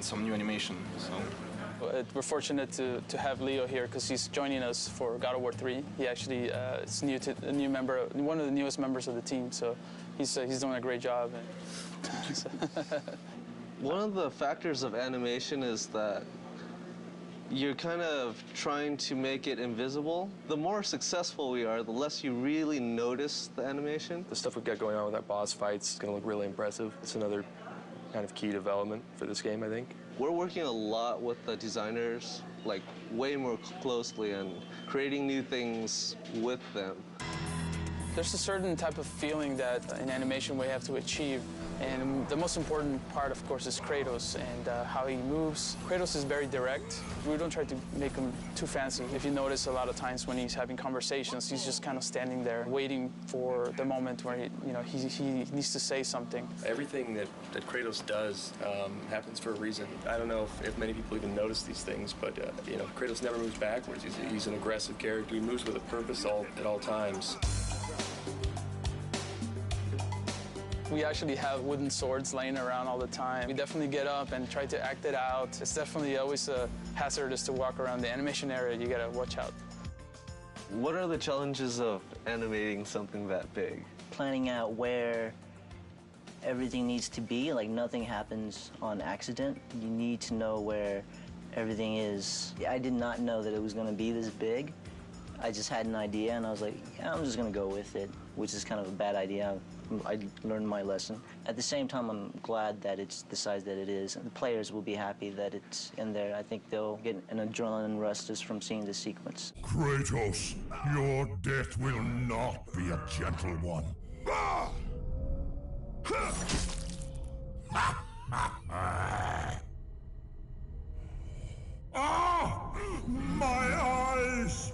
some new animation. So we're fortunate to have Leo here because he's joining us for God of War 3. He actually is a new member, one of the newest members of the team. So he's doing a great job. One of the factors of animation is that you're kind of trying to make it invisible. The more successful we are, the less you really notice the animation. The stuff we've got going on with our boss fights is going to look really impressive. It's another kind of key development for this game, I think. We're working a lot with the designers, like way more closely, and creating new things with them. There's a certain type of feeling that in animation we have to achieve. And the most important part, of course, is Kratos and how he moves. Kratos is very direct. We don't try to make him too fancy. If you notice, a lot of times when he's having conversations, he's just kind of standing there waiting for the moment where he needs to say something. Everything that Kratos does happens for a reason. I don't know if many people even notice these things, but Kratos never moves backwards. He's an aggressive character. He moves with a purpose at all times. We actually have wooden swords laying around all the time. We definitely get up and try to act it out. It's definitely always hazardous to walk around the animation area. You gotta watch out. What are the challenges of animating something that big? Planning out where everything needs to be, like nothing happens on accident. You need to know where everything is. I did not know that it was gonna be this big. I just had an idea and I was like, yeah, I'm just gonna go with it, which is kind of a bad idea. I learned my lesson. At the same time, I'm glad that it's the size that it is. The players will be happy that it's in there. I think they'll get an adrenaline rush just from seeing the sequence. Kratos, your death will not be a gentle one. Ah! Ah! My eyes!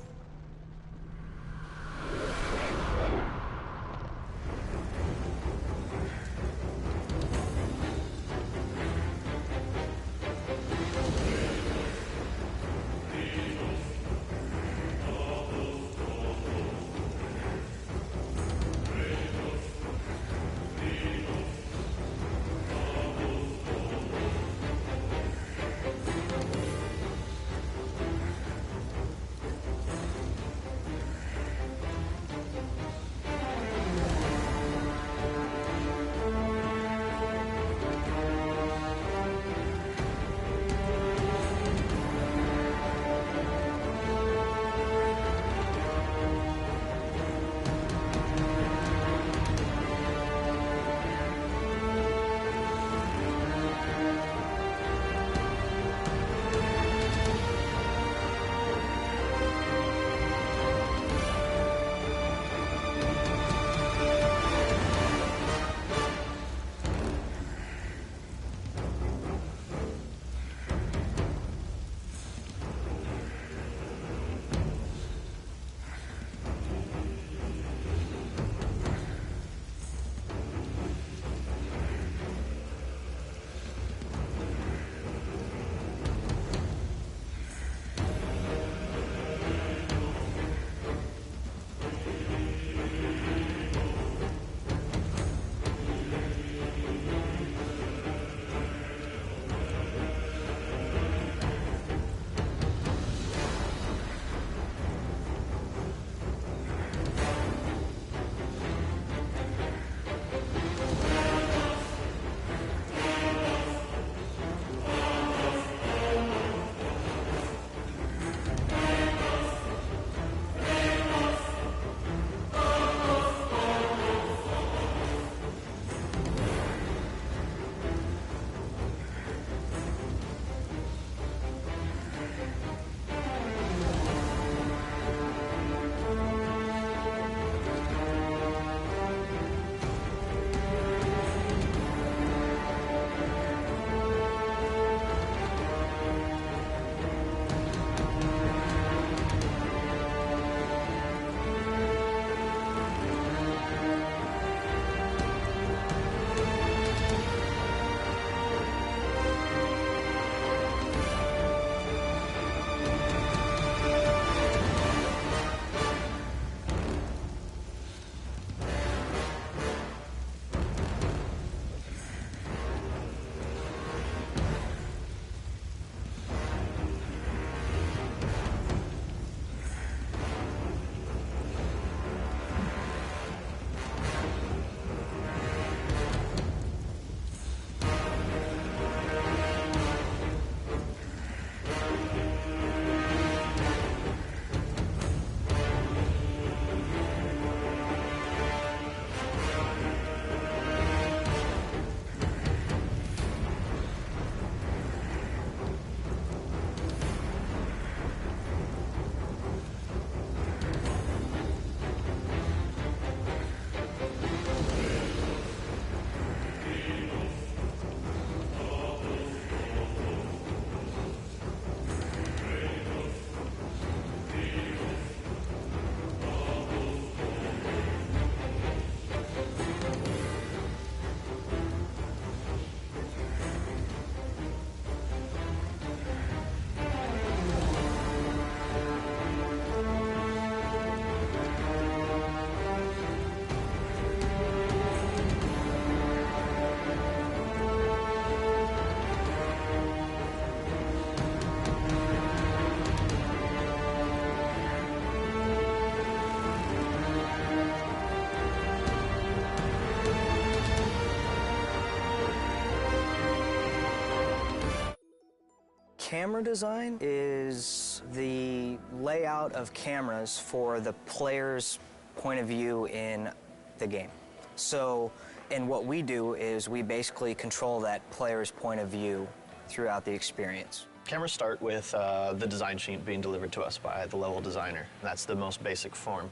Camera design is the layout of cameras for the player's point of view in the game. So, and what we do is we basically control that player's point of view throughout the experience. Cameras start with the design sheet being delivered to us by the level designer. That's the most basic form.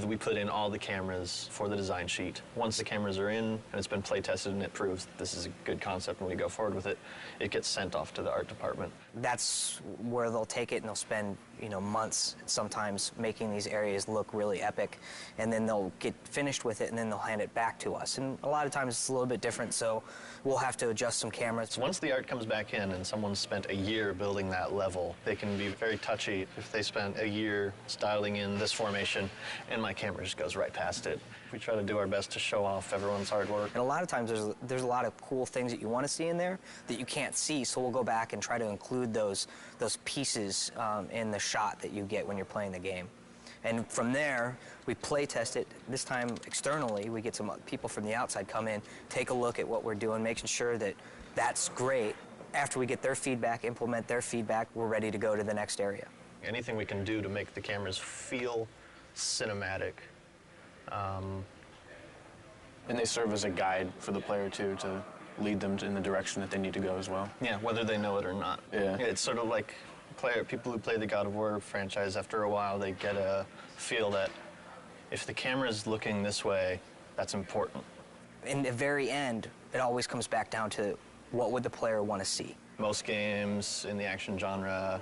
We put in all the cameras for the design sheet. Once the cameras are in and it's been play tested and it proves this is a good concept and we go forward with it, it gets sent off to the art department. That's where they'll take it and they'll spend, months sometimes making these areas look really epic, and then they'll get finished with it and then they'll hand it back to us. And a lot of times it's a little bit different, so we'll have to adjust some cameras. Once the art comes back in and someone's spent a year building that level, they can be very touchy if they spent a year styling in this formation and my camera just goes right past it. We try to do our best to show off everyone's hard work. And a lot of times there's a lot of cool things that you want to see in there that you can't see, so we'll go back and try to include those pieces in the shot that you get when you're playing the game. And from there, we play test it. This time externally, we get some people from the outside come in, take a look at what we're doing, making sure that that's great. After we get their feedback, implement their feedback, we're ready to go to the next area. Anything we can do to make the cameras feel cinematic. And they serve as a guide for the player, too, to lead them in the direction that they need to go as well. Yeah, whether they know it or not. Yeah. It's sort of like people who play the God of War franchise, after a while, they get a feel that if the camera's looking this way, that's important. In the very end, it always comes back down to what would the player want to see. Most games in the action genre,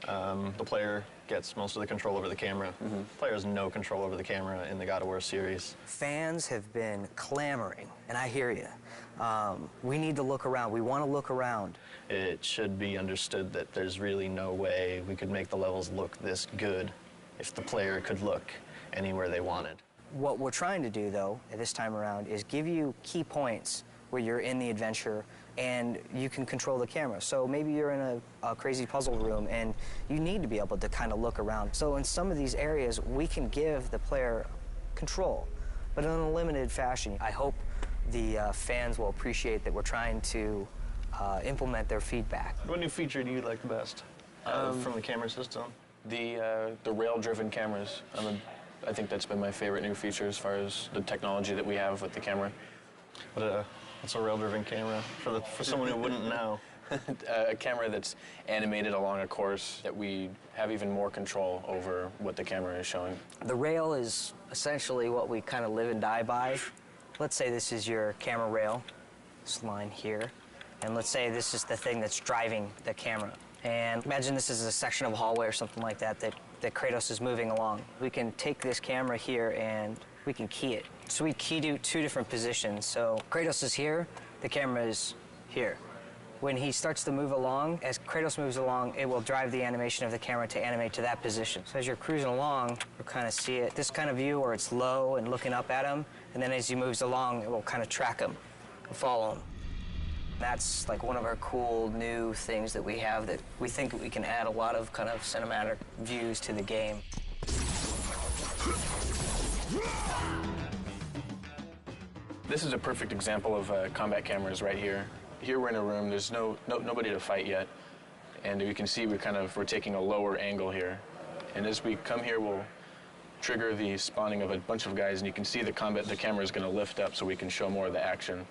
the player gets most of the control over the camera. The player has no control over the camera in the God of War series. Fans have been clamoring, and I hear you. We need to look around. We want to look around. It should be understood that there's really no way we could make the levels look this good if the player could look anywhere they wanted. What we're trying to do, though, at this time around, is give you key points where you're in the adventure and you can control the camera. So maybe you're in a crazy puzzle room and you need to be able to kind of look around. So in some of these areas, we can give the player control, but in a limited fashion. I hope the fans will appreciate that we're trying to implement their feedback. What new feature do you like the best from the camera system? The rail-driven cameras. I think that's been my favorite new feature as far as the technology that we have with the camera. What's a rail-driven camera for someone who wouldn't know? A camera that's animated along a course that we have even more control over what the camera is showing. The rail is essentially what we kind of live and die by. Let's say this is your camera rail, this line here, and let's say this is the thing that's driving the camera. And imagine this is a section of a hallway or something like that Kratos is moving along. We can take this camera here and we can key it. So we key to two different positions. So Kratos is here, the camera is here. When he starts to move along, as Kratos moves along, it will drive the animation of the camera to animate to that position. So as you're cruising along, you'll kind of see it, this kind of view where it's low and looking up at him, and then as he moves along, it will kind of track him and follow him. That's like one of our cool new things that we have that we think we can add a lot of kind of cinematic views to the game. This is a perfect example of combat cameras right here. Here we're in a room, there's nobody to fight yet. And you can see we're taking a lower angle here. And as we come here, we'll trigger the spawning of a bunch of guys, and you can see the camera is going to lift up so we can show more of the action.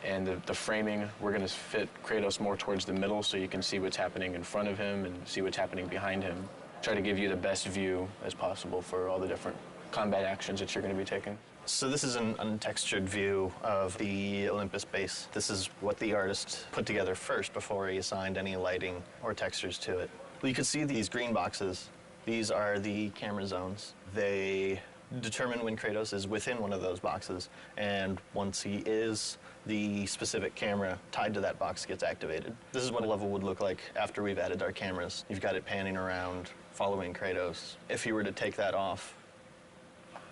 And the framing, we're going to fit Kratos more towards the middle so you can see what's happening in front of him and see what's happening behind him. Try to give you the best view as possible for all the different combat actions that you're going to be taking. So this is an untextured view of the Olympus base. This is what the artist put together first before he assigned any lighting or textures to it. Well, you can see these green boxes. These are the camera zones. They determine when Kratos is within one of those boxes, and once he is, the specific camera tied to that box gets activated. This is what a level would look like after we've added our cameras. You've got it panning around, following Kratos. If you were to take that off,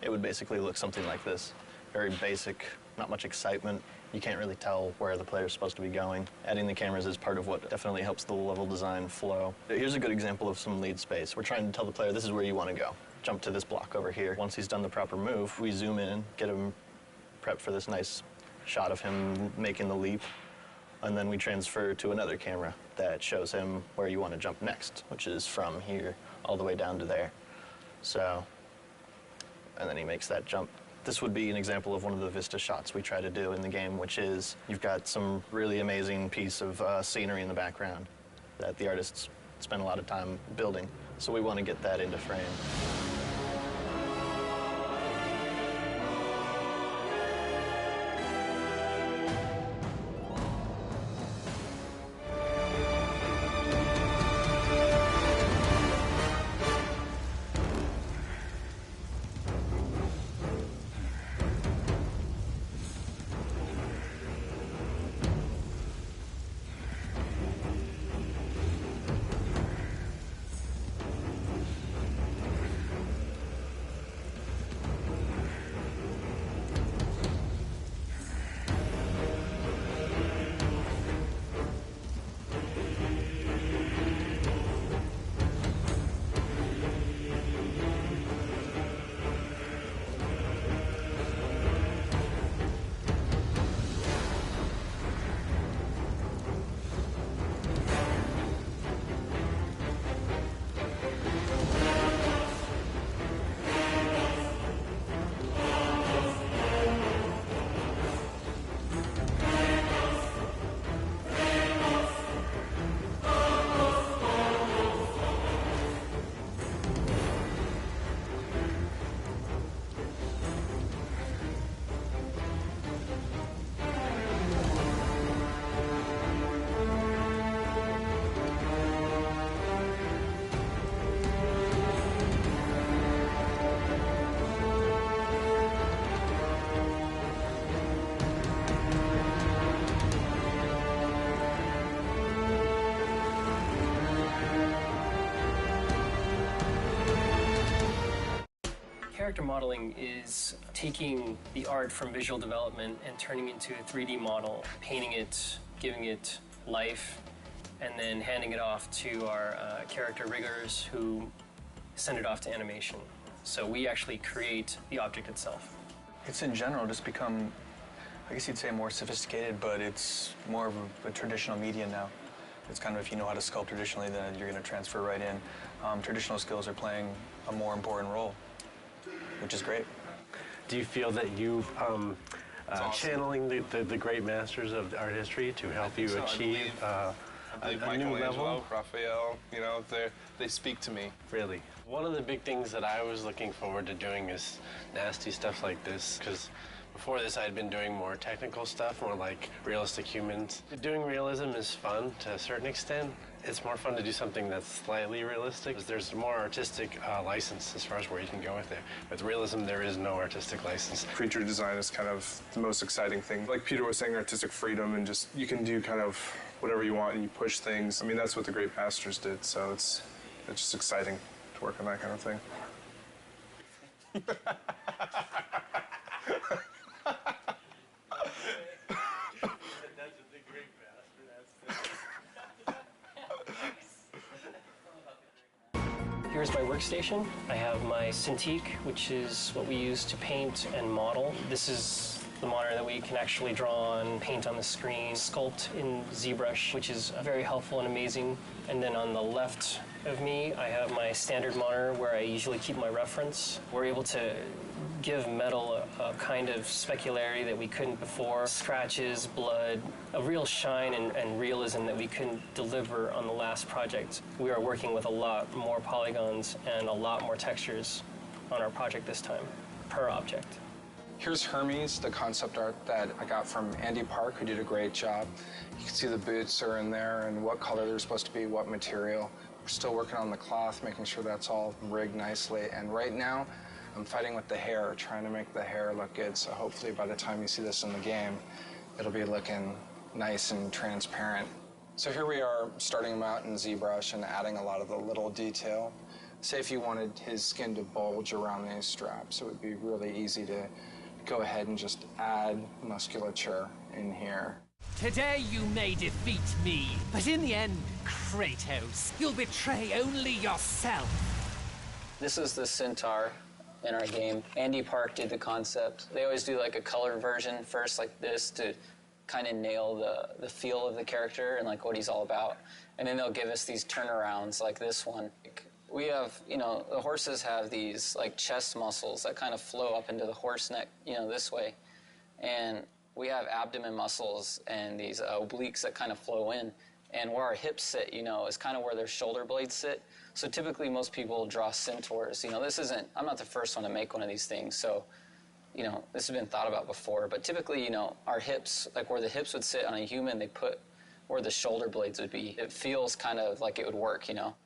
it would basically look something like this. Very basic, not much excitement. You can't really tell where the player's supposed to be going. Adding the cameras is part of what definitely helps the level design flow. Here's a good example of some lead space. We're trying to tell the player this is where you want to go. Jump to this block over here. Once he's done the proper move, we zoom in, get him prepped for this nice shot of him making the leap. And then we transfer to another camera that shows him where you want to jump next, which is from here all the way down to there. So, and then he makes that jump. This would be an example of one of the vista shots we try to do in the game, which is you've got some really amazing piece of scenery in the background that the artists spent a lot of time building. So we want to get that into frame. Character modeling is taking the art from visual development and turning it into a 3D model, painting it, giving it life, and then handing it off to our character riggers who send it off to animation. So we actually create the object itself. It's in general just become, I guess you'd say, more sophisticated, but it's more of a traditional media now. It's kind of, if you know how to sculpt traditionally, then you're going to transfer right in. Traditional skills are playing a more important role, which is great. Do you feel that you've channeling the great masters of art history to help you achieve a new level? Raphael, you know, they speak to me. Really. One of the big things that I was looking forward to doing is nasty stuff like this, because before this I'd been doing more technical stuff, more like realistic humans. Doing realism is fun to a certain extent. It's more fun to do something that's slightly realistic. There's more artistic license as far as where you can go with it. With realism, there is no artistic license. Creature design is kind of the most exciting thing. Like Peter was saying, artistic freedom, and just you can do kind of whatever you want and you push things. I mean, that's what the great masters did, so it's just exciting to work on that kind of thing. Here's my workstation. I have my Cintiq, which is what we use to paint and model. This is the monitor that we can actually draw on, paint on the screen, sculpt in ZBrush, which is very helpful and amazing. And then on the left of me, I have my standard monitor where I usually keep my reference. We're able to give metal a kind of specularity that we couldn't before. Scratches, blood, a real shine and realism that we couldn't deliver on the last project. We are working with a lot more polygons and a lot more textures on our project this time, per object. Here's Hermes, the concept art that I got from Andy Park, who did a great job. You can see the boots are in there and what color they're supposed to be, what material. We're still working on the cloth, making sure that's all rigged nicely. And right now, I'm fighting with the hair, trying to make the hair look good. So hopefully by the time you see this in the game, it'll be looking nice and transparent. So here we are starting him out in ZBrush and adding a lot of the little detail. Say if you wanted his skin to bulge around these straps, it would be really easy to go ahead and just add musculature in here. Today you may defeat me, but in the end, Kratos, you'll betray only yourself. This is the Centaur in our game. Andy Park did the concept. They always do like a colored version first like this to kind of nail the feel of the character and like what he's all about. And then they'll give us these turnarounds like this one. We have, you know, the horses have these like chest muscles that kind of flow up into the horse neck, you know, this way. And we have abdomen muscles and these obliques that kind of flow in. And where our hips sit, you know, is kind of where their shoulder blades sit. So typically most people draw centaurs. You know, this isn't, I'm not the first one to make one of these things, so, you know, this has been thought about before. But typically, you know, our hips, like where the hips would sit on a human, they put where the shoulder blades would be. It feels kind of like it would work, you know.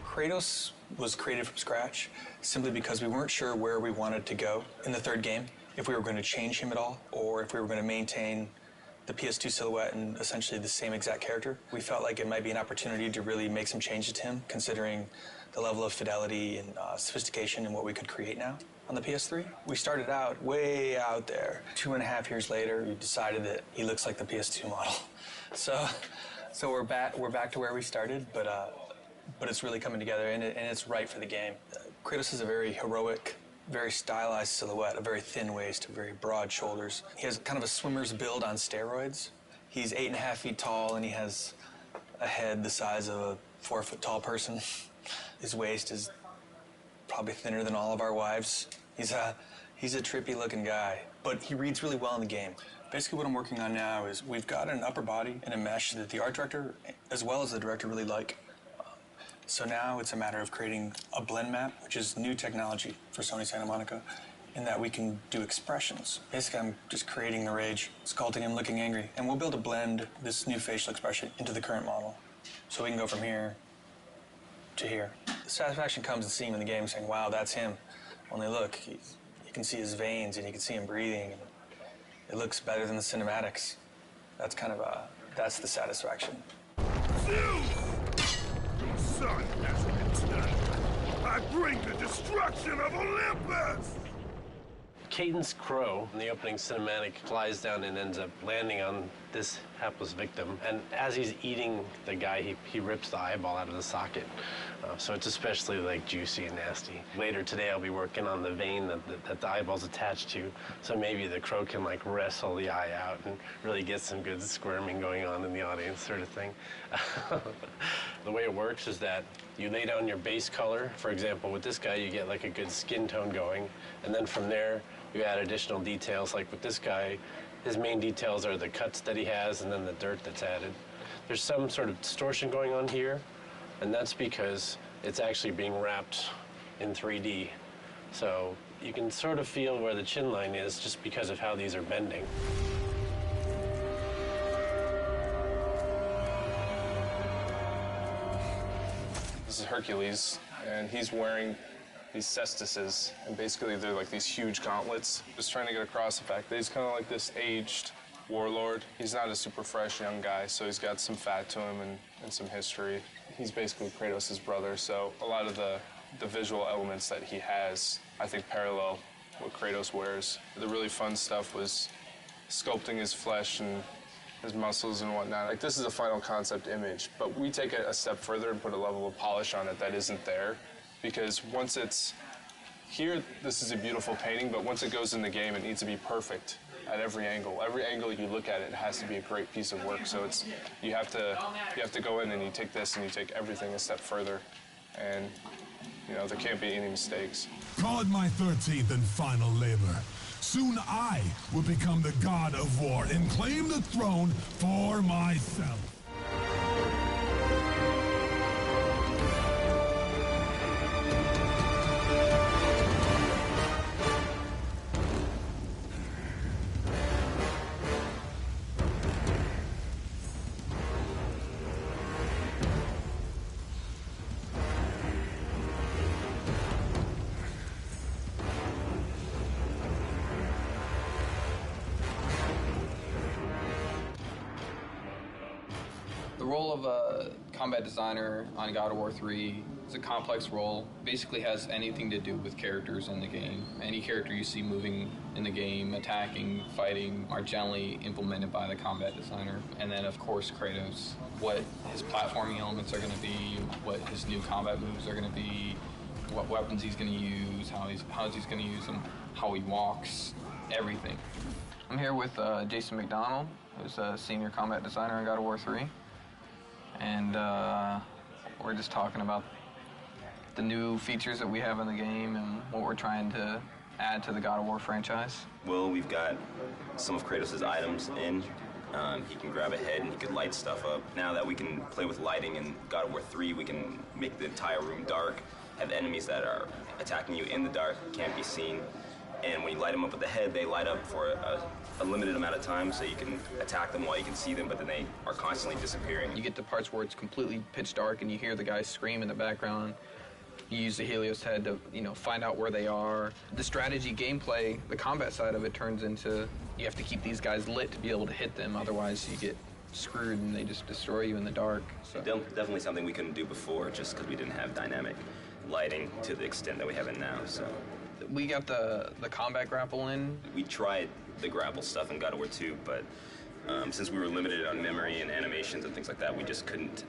Kratos was created from scratch simply because we weren't sure where we wanted to go in the third game, if we were going to change him at all, or if we were going to maintain the PS2 silhouette and essentially the same exact character. We felt like it might be an opportunity to really make some changes to him, considering the level of fidelity and sophistication in what we could create now on the PS3. We started out way out there. 2.5 years later, we decided that he looks like the PS2 model. So we're back to where we started, but it's really coming together, and it's right for the game. Kratos is a very heroic, very stylized silhouette, a very thin waist, very broad shoulders. He has kind of a swimmer's build on steroids. He's 8.5 feet tall, and he has a head the size of a 4-foot-tall person. His waist is probably thinner than all of our wives. He's a trippy-looking guy, but he reads really well in the game. Basically what I'm working on now is we've got an upper body and a mesh that the art director, as well as the director, really like. So now it's a matter of creating a blend map, which is new technology for Sony Santa Monica, in that we can do expressions. Basically, I'm just creating the rage, sculpting him looking angry, and we'll be able to blend this new facial expression into the current model. So we can go from here to here. The satisfaction comes in seeing him in the game saying, wow, that's him. Only look, you can see his veins and you can see him breathing. And it looks better than the cinematics. That's kind of that's the satisfaction. Son has returned. I bring the destruction of Olympus! Cadence Crow, in the opening cinematic, flies down and ends up landing on this hapless victim. And as he's eating the guy, he rips the eyeball out of the socket. So it's especially like juicy and nasty. Later today, I'll be working on the vein that the eyeball's attached to. So maybe the crow can like wrestle the eye out and really get some good squirming going on in the audience, sort of thing. The way it works is that you lay down your base color. For example, with this guy, you get like a good skin tone going. And then from there, you add additional details. Like with this guy, his main details are the cuts that he has and then the dirt that's added. There's some sort of distortion going on here, and that's because it's actually being wrapped in 3D. So you can sort of feel where the chin line is just because of how these are bending. This is Hercules, and he's wearing these cestises, and basically they're like these huge gauntlets. Just trying to get across the fact that he's kind of like this aged warlord. He's not a super fresh young guy, so he's got some fat to him and some history. He's basically Kratos' brother, so a lot of the visual elements that he has, I think, parallel what Kratos wears. The really fun stuff was sculpting his flesh and his muscles and whatnot. Like, this is a final concept image, but we take it a step further and put a level of polish on it that isn't there. Because once it's here, this is a beautiful painting, but once it goes in the game, it needs to be perfect at every angle. Every angle you look at it has to be a great piece of work. So it's you have to go in and you take this and you take everything a step further, and you know there can't be any mistakes. Call it my 13th and final labor. Soon I will become the god of war and claim the throne for myself. The role of a combat designer on God of War 3 is a complex role. Basically has anything to do with characters in the game. Any character you see moving in the game, attacking, fighting, are generally implemented by the combat designer. And then, of course, Kratos. What his platforming elements are going to be, what his new combat moves are going to be, what weapons he's going to use, how he's going to use them, how he walks, everything. I'm here with Jason McDonald, who's a senior combat designer on God of War 3. And we're just talking about the new features that we have in the game and what we're trying to add to the God of War franchise. Well, we've got some of Kratos' items in. He can grab a head and he can light stuff up. Now that we can play with lighting in God of War 3, we can make the entire room dark, have enemies that are attacking you in the dark, can't be seen. And when you light them up with the head, they light up for a limited amount of time, so you can attack them while you can see them, but then they are constantly disappearing. You get to parts where it's completely pitch dark and you hear the guys scream in the background. You use the Helios head to, find out where they are. The strategy gameplay, the combat side of it turns into you have to keep these guys lit to be able to hit them, otherwise you get screwed and they just destroy you in the dark. So. Definitely something we couldn't do before just because we didn't have dynamic lighting to the extent that we have it now, so. We got the combat grapple in. We tried the grapple stuff in God of War 2, but since we were limited on memory and animations and things like that, we just couldn't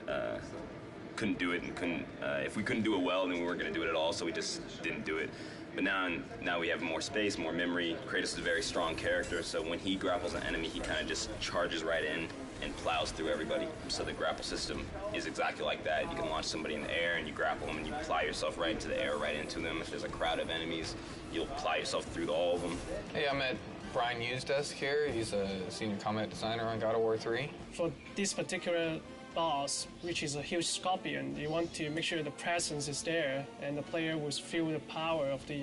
do it, and if we couldn't do it well, then we weren't going to do it at all, so we just didn't do it. But now we have more space, more memory. Kratos is a very strong character, so when he grapples an enemy, he kind of just charges right in and plows through everybody. So the grapple system is exactly like that. You can launch somebody in the air and you grapple them and you ply yourself right into the air, right into them. If there's a crowd of enemies, you'll ply yourself through all of them. Hey, I'm at Brian Usedesk here. He's a senior combat designer on God of War 3. For this particular boss, which is a huge scorpion, you want to make sure the presence is there and the player will feel the power of the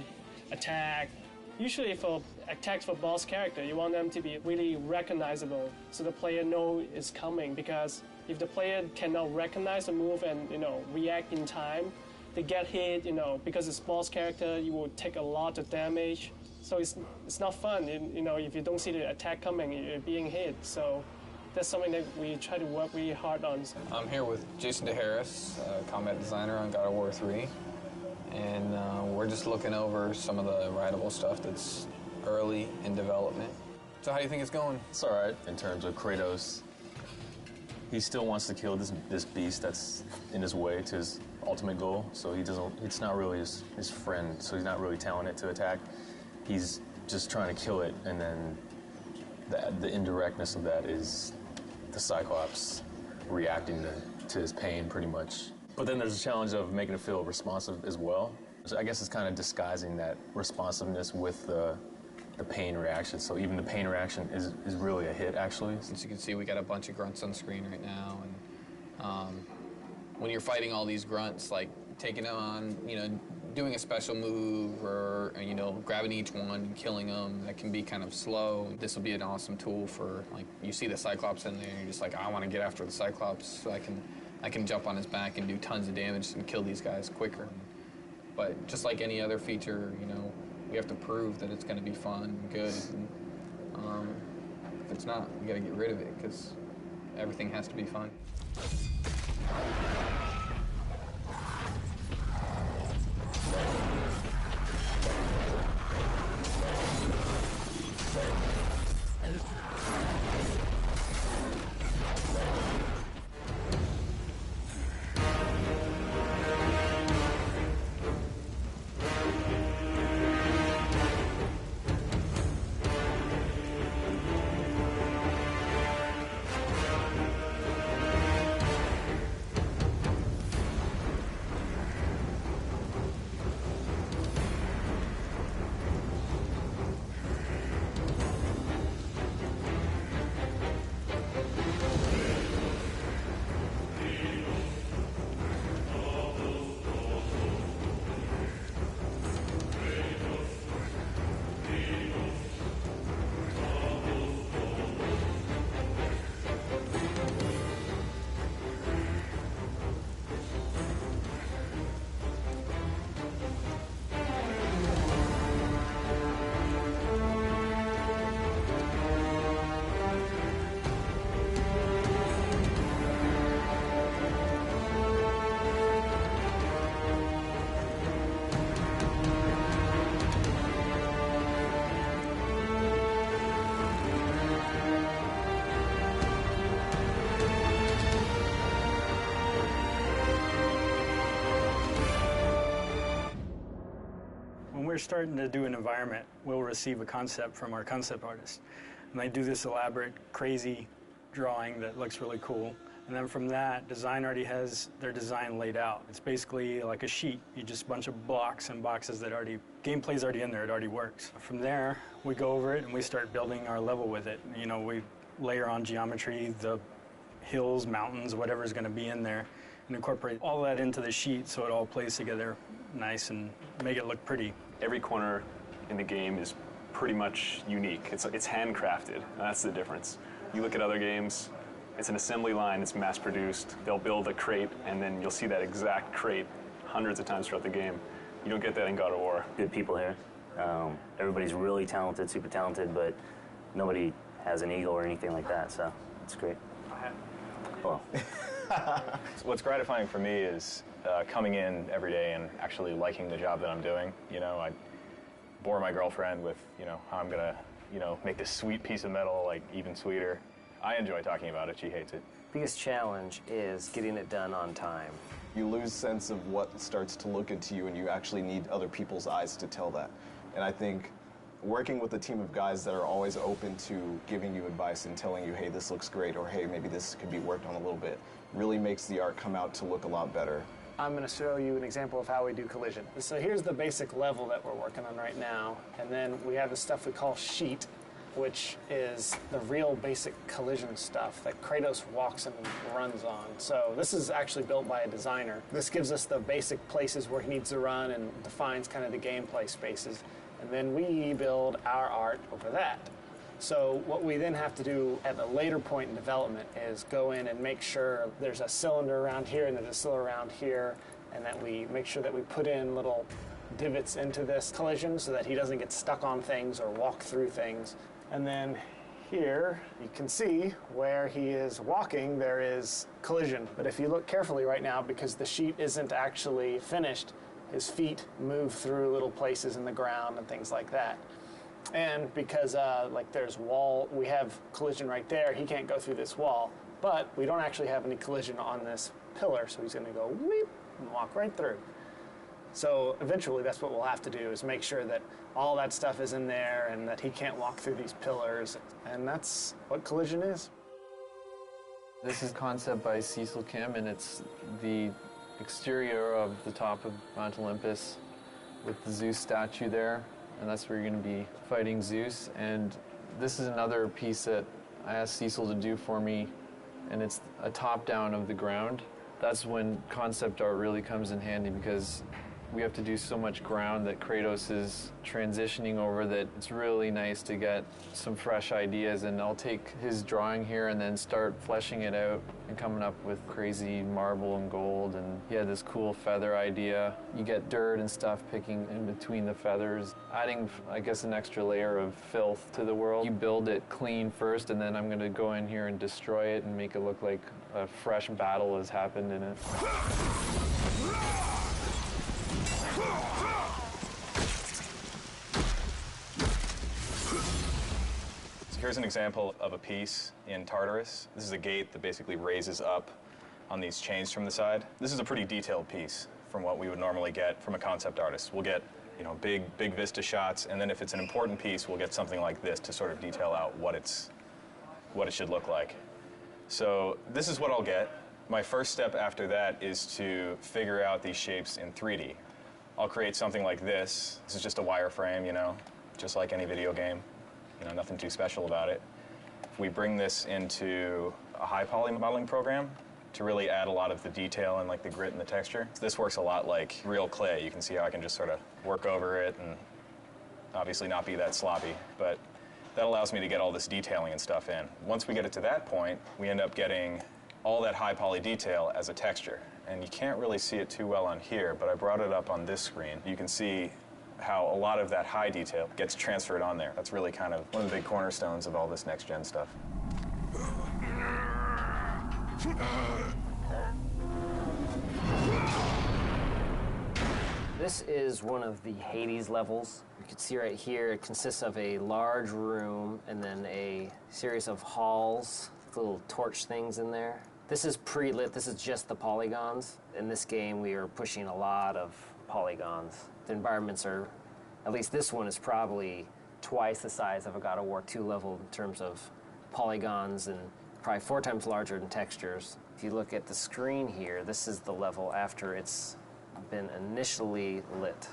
attack. Usually for attacks for boss character, you want them to be really recognizable so the player know it's coming, because if the player cannot recognize the move and react in time, they get hit, because it's boss character, you will take a lot of damage. So it's not fun, if you don't see the attack coming, you're being hit. So that's something that we try to work really hard on. I'm here with Jason DeHarris, combat designer on God of War 3. And we're just looking over some of the rideable stuff that's early in development. So how do you think it's going? It's all right in terms of Kratos. He still wants to kill this beast that's in his way to his ultimate goal. So it's not really his friend, so he's not really telling it to attack. He's just trying to kill it, and then the indirectness of that is the Cyclops reacting to his pain pretty much. But then there's a challenge of making it feel responsive as well. So I guess it's kind of disguising that responsiveness with the pain reaction. So even the pain reaction is really a hit, actually. As you can see, we got a bunch of grunts on screen right now. And when you're fighting all these grunts, like taking them on, doing a special move or, grabbing each one and killing them, that can be kind of slow. This will be an awesome tool for, you see the Cyclops in there, and you're just like, I want to get after the Cyclops so I can jump on his back and do tons of damage and kill these guys quicker. But just like any other feature, we have to prove that it's going to be fun and good. And, if it's not, we got to get rid of it, because everything has to be fun. we're starting to do an environment, we'll receive a concept from our concept artist. And they do this elaborate, crazy drawing that looks really cool. And then from that, design already has their design laid out. It's basically like a sheet. You just a bunch of blocks and boxes that gameplay's already in there, it already works. From there, we go over it and we start building our level with it. You know, we layer on geometry, the hills, mountains, whatever's gonna be in there, and incorporate all that into the sheet so it all plays together nice and make it look pretty. Every corner in the game is pretty much unique. It's handcrafted, and that's the difference. You look at other games, it's an assembly line, it's mass produced. They'll build a crate, and then you'll see that exact crate hundreds of times throughout the game. You don't get that in God of War. Good people here. Everybody's really talented, super talented, but nobody has an ego or anything like that, so it's great. Well. What's gratifying for me is coming in every day and actually liking the job that I'm doing. You know, I bore my girlfriend with, you know, how I'm gonna, you know, make this sweet piece of metal like even sweeter. I enjoy talking about it. She hates it. Biggest challenge is getting it done on time. You lose sense of what starts to look into you, and you actually need other people's eyes to tell that. And I think working with a team of guys that are always open to giving you advice and telling you, hey, this looks great, or hey, maybe this could be worked on a little bit, really makes the art come out to look a lot better. I'm going to show you an example of how we do collision. So here's the basic level that we're working on right now, and then we have the stuff we call sheet, which is the real basic collision stuff that Kratos walks and runs on. So this is actually built by a designer. This gives us the basic places where he needs to run and defines kind of the gameplay spaces. And then we build our art over that. So what we then have to do at a later point in development is go in and make sure there's a cylinder around here and there's a cylinder around here, and that we make sure that we put in little divots into this collision so that he doesn't get stuck on things or walk through things. And then here, you can see where he is walking, there is collision. But if you look carefully right now, because the sheet isn't actually finished, his feet move through little places in the ground and things like that. And because like there's wall, we have collision right there, he can't go through this wall. But we don't actually have any collision on this pillar, so he's gonna go weep and walk right through. So eventually that's what we'll have to do, is make sure that all that stuff is in there and that he can't walk through these pillars. And that's what collision is. This is concept by Cecil Kim, and it's the exterior of the top of Mount Olympus with the Zeus statue there. And that's where you're going to be fighting Zeus. And this is another piece that I asked Cecil to do for me, and it's a top-down of the ground. That's when concept art really comes in handy, because we have to do so much ground that Kratos is transitioning over that it's really nice to get some fresh ideas. And I'll take his drawing here and then start fleshing it out and coming up with crazy marble and gold. And he had this cool feather idea. You get dirt and stuff picking in between the feathers, adding, I guess, an extra layer of filth to the world. You build it clean first, and then I'm going to go in here and destroy it and make it look like a fresh battle has happened in it. Here's an example of a piece in Tartarus. This is a gate that basically raises up on these chains from the side. This is a pretty detailed piece from what we would normally get from a concept artist. We'll get, you know, big vista shots, and then if it's an important piece, we'll get something like this to sort of detail out what it should look like. So this is what I'll get. My first step after that is to figure out these shapes in 3D. I'll create something like this. This is just a wireframe, you know, just like any video game. You know, nothing too special about it. We bring this into a high poly modeling program to really add a lot of the detail and like the grit and the texture. This works a lot like real clay. You can see how I can just sort of work over it and obviously not be that sloppy, but that allows me to get all this detailing and stuff in. Once we get it to that point, we end up getting all that high poly detail as a texture. And you can't really see it too well on here, but I brought it up on this screen. You can see how a lot of that high detail gets transferred on there. That's really kind of one of the big cornerstones of all this next-gen stuff. This is one of the Hades levels. You can see right here, it consists of a large room and then a series of halls with little torch things in there. This is pre-lit, this is just the polygons. In this game, we are pushing a lot of polygons. The environments are At least this one is probably twice the size of a God of War 2 level in terms of polygons and probably 4 times larger in textures. If you look at the screen here, this is the level after it's been initially lit.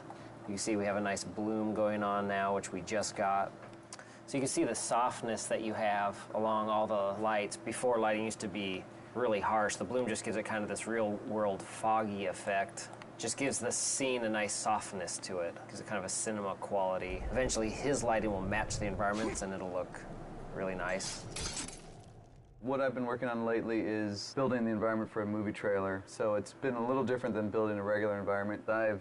You see we have a nice bloom going on now, which we just got. So you can see the softness that you have along all the lights. Before, lighting used to be really harsh. The bloom just gives it kind of this real-world foggy effect. Just gives the scene a nice softness to it. Gives it kind of a cinema quality. Eventually, his lighting will match the environments, and it'll look really nice. What I've been working on lately is building the environment for a movie trailer. So it's been a little different than building a regular environment. I've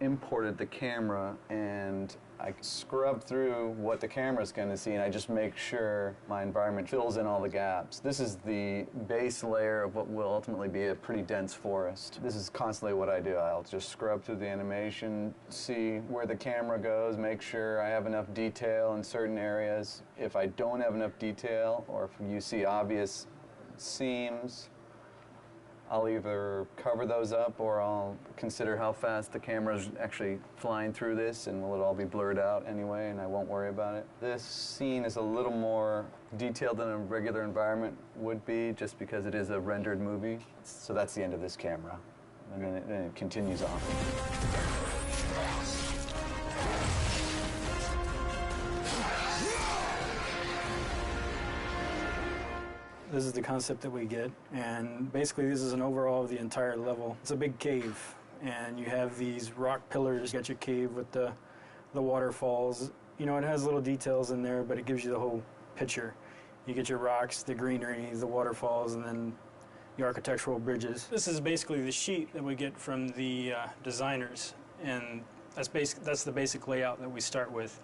imported the camera and I scrub through what the camera's going to see, and I just make sure my environment fills in all the gaps. This is the base layer of what will ultimately be a pretty dense forest. This is constantly what I do. I'll just scrub through the animation, see where the camera goes, make sure I have enough detail in certain areas. If I don't have enough detail, or if you see obvious seams, I'll either cover those up or I'll consider how fast the camera's actually flying through this, and will it all be blurred out anyway, and I won't worry about it. This scene is a little more detailed than a regular environment would be, just because it is a rendered movie. So that's the end of this camera, and then it continues on. This is the concept that we get, and basically this is an overall of the entire level. It's a big cave, and you have these rock pillars. You got your cave with the waterfalls. You know, it has little details in there, but it gives you the whole picture. You get your rocks, the greenery, the waterfalls, and then the architectural bridges. This is basically the sheet that we get from the designers, and that's the basic layout that we start with.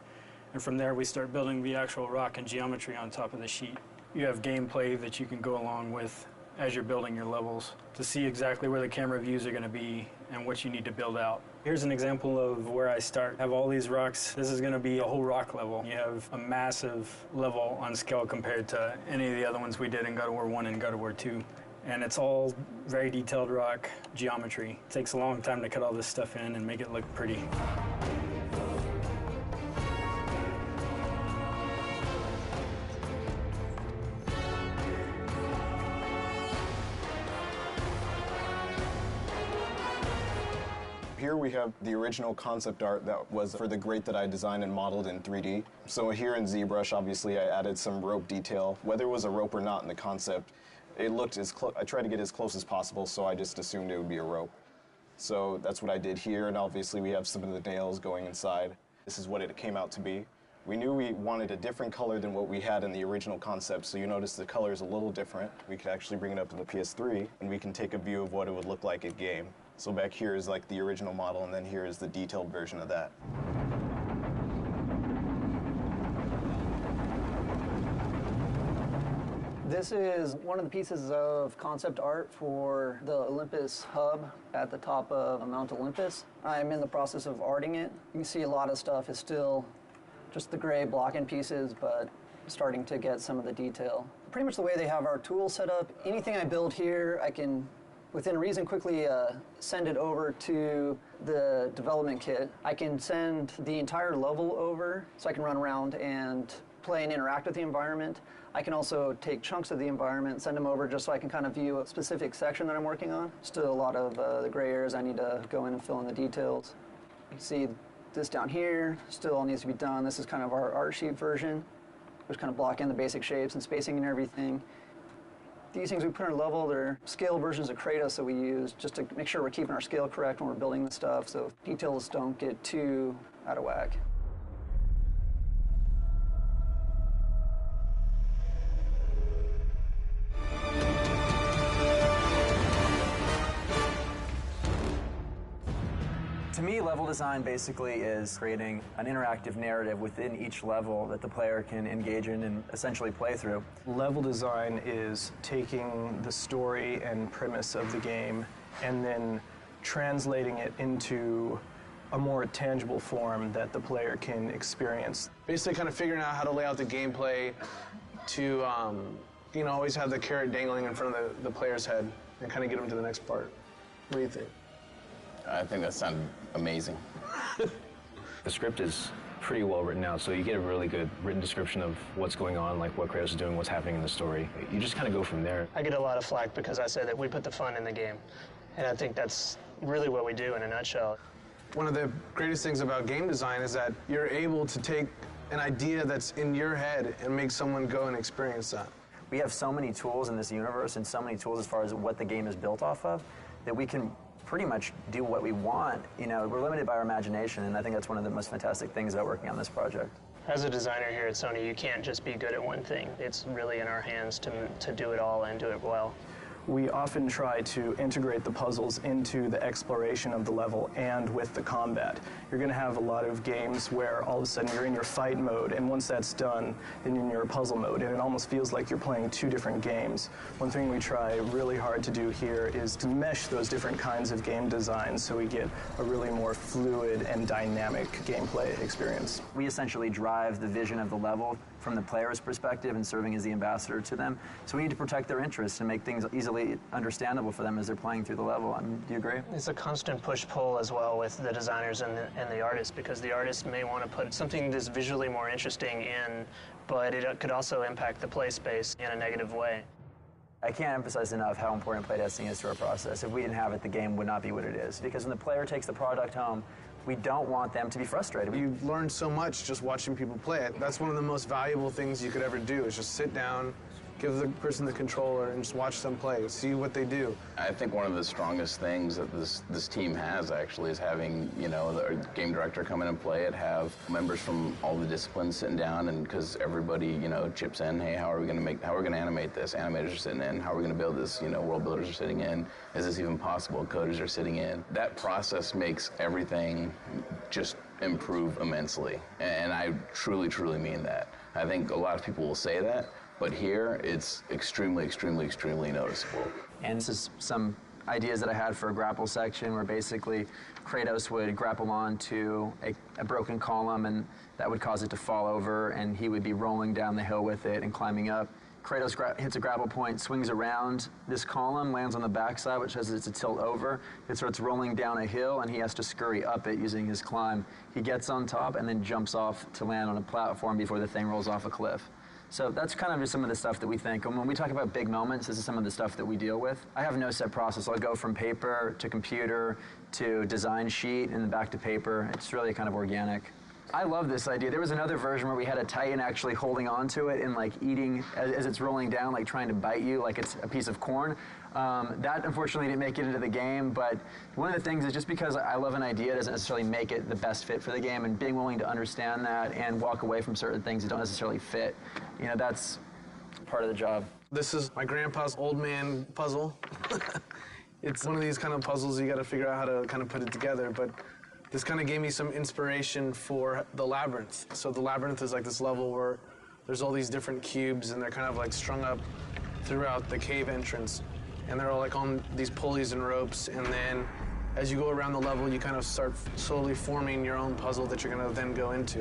And from there we start building the actual rock and geometry on top of the sheet. You have gameplay that you can go along with as you're building your levels to see exactly where the camera views are going to be and what you need to build out. Here's an example of where I start. I have all these rocks. This is going to be a whole rock level. You have a massive level on scale compared to any of the other ones we did in God of War 1 and God of War 2. And it's all very detailed rock geometry. It takes a long time to cut all this stuff in and make it look pretty. Here we have the original concept art that was for the grate that I designed and modeled in 3D. So here in ZBrush, obviously, I added some rope detail. Whether it was a rope or not in the concept, it looked as close. I tried to get as close as possible, so I just assumed it would be a rope. So that's what I did here, and obviously we have some of the nails going inside. This is what it came out to be. We knew we wanted a different color than what we had in the original concept, so you notice the color is a little different. We could actually bring it up to the PS3, and we can take a view of what it would look like in game. So back here is like the original model, and then here is the detailed version of that. This is one of the pieces of concept art for the Olympus hub at the top of Mount Olympus. I'm in the process of arting it. You can see a lot of stuff is still just the gray block-in pieces, but starting to get some of the detail. Pretty much the way they have our tools set up, anything I build here, I can within reason quickly send it over to the development kit. I can send the entire level over so I can run around and play and interact with the environment. I can also take chunks of the environment, send them over just so I can kind of view a specific section that I'm working on. Still a lot of the gray areas I need to go in and fill in the details. You can see this down here still all needs to be done. This is kind of our art sheet version, which kind of block in the basic shapes and spacing and everything. These things we put in our level, they're scale versions of Kratos that we use just to make sure we're keeping our scale correct when we're building the stuff so details don't get too out of whack. To me, level design basically is creating an interactive narrative within each level that the player can engage in and essentially play through. Level design is taking the story and premise of the game and then translating it into a more tangible form that the player can experience. Basically kind of figuring out how to lay out the gameplay to, always have the carrot dangling in front of the player's head and kind of get them to the next part. What do you think? I think that sounded amazing. The script is pretty well written out, so you get a really good written description of what's going on, like what Kratos is doing, what's happening in the story. You just kind of go from there. I get a lot of flack because I say that we put the fun in the game, and I think that's really what we do in a nutshell. One of the greatest things about game design is that you're able to take an idea that's in your head and make someone go and experience that. We have so many tools in this universe and so many tools as far as what the game is built off of that we can pretty much do what we want. You know, we're limited by our imagination, and I think that's one of the most fantastic things about working on this project. As a designer here at Sony, you can't just be good at one thing. It's really in our hands to do it all and do it well. We often try to integrate the puzzles into the exploration of the level and with the combat. You're going to have a lot of games where all of a sudden you're in your fight mode, and once that's done, then you're in your puzzle mode, and it almost feels like you're playing two different games. One thing we try really hard to do here is to mesh those different kinds of game designs so we get a really more fluid and dynamic gameplay experience. We essentially drive the vision of the level from the player's perspective and serving as the ambassador to them. So we need to protect their interests and make things easily understandable for them as they're playing through the level. I mean, do you agree? It's a constant push-pull as well with the designers and the artists, because the artist may want to put something that's visually more interesting in, but it could also impact the play space in a negative way. I can't emphasize enough how important playtesting is to our process. If we didn't have it, the game would not be what it is. Because when the player takes the product home, we don't want them to be frustrated. You learn so much just watching people play it. That's one of the most valuable things you could ever do, is just sit down, give the person the controller, and just watch them play, see what they do. I think one of the strongest things that this team has actually is having, you know, the game director come in and play it, have members from all the disciplines sitting down, and because everybody, you know, chips in, hey, how are we going to animate this? Animators are sitting in. How are we going to build this? You know, world builders are sitting in. Is this even possible? Coders are sitting in. That process makes everything just improve immensely, and I truly, truly mean that. I think a lot of people will say that, but here, it's extremely, extremely, extremely noticeable. And this is some ideas that I had for a grapple section where basically Kratos would grapple onto a broken column, and that would cause it to fall over, and he would be rolling down the hill with it and climbing up. Kratos hits a grapple point, swings around this column, lands on the backside, which has it's a tilt over. It starts rolling down a hill, and he has to scurry up it using his climb. He gets on top and then jumps off to land on a platform before the thing rolls off a cliff. So that's kind of just some of the stuff that we think. And when we talk about big moments, this is some of the stuff that we deal with. I have no set process. I'll go from paper to computer to design sheet and then back to paper. It's really kind of organic. I love this idea. There was another version where we had a Titan actually holding onto it and like eating as it's rolling down, like trying to bite you like it's a piece of corn. That unfortunately didn't make it into the game, but one of the things is just because I love an idea doesn't necessarily make it the best fit for the game, and being willing to understand that and walk away from certain things that don't necessarily fit, you know, that's part of the job. This is my grandpa's old man puzzle. It's one of these kind of puzzles you got to figure out how to kind of put it together, but this kind of gave me some inspiration for the Labyrinth. So the Labyrinth is like this level where there's all these different cubes, and they're kind of like strung up throughout the cave entrance. And they're all like on these pulleys and ropes, and then as you go around the level, you kind of start slowly forming your own puzzle that you're going to then go into.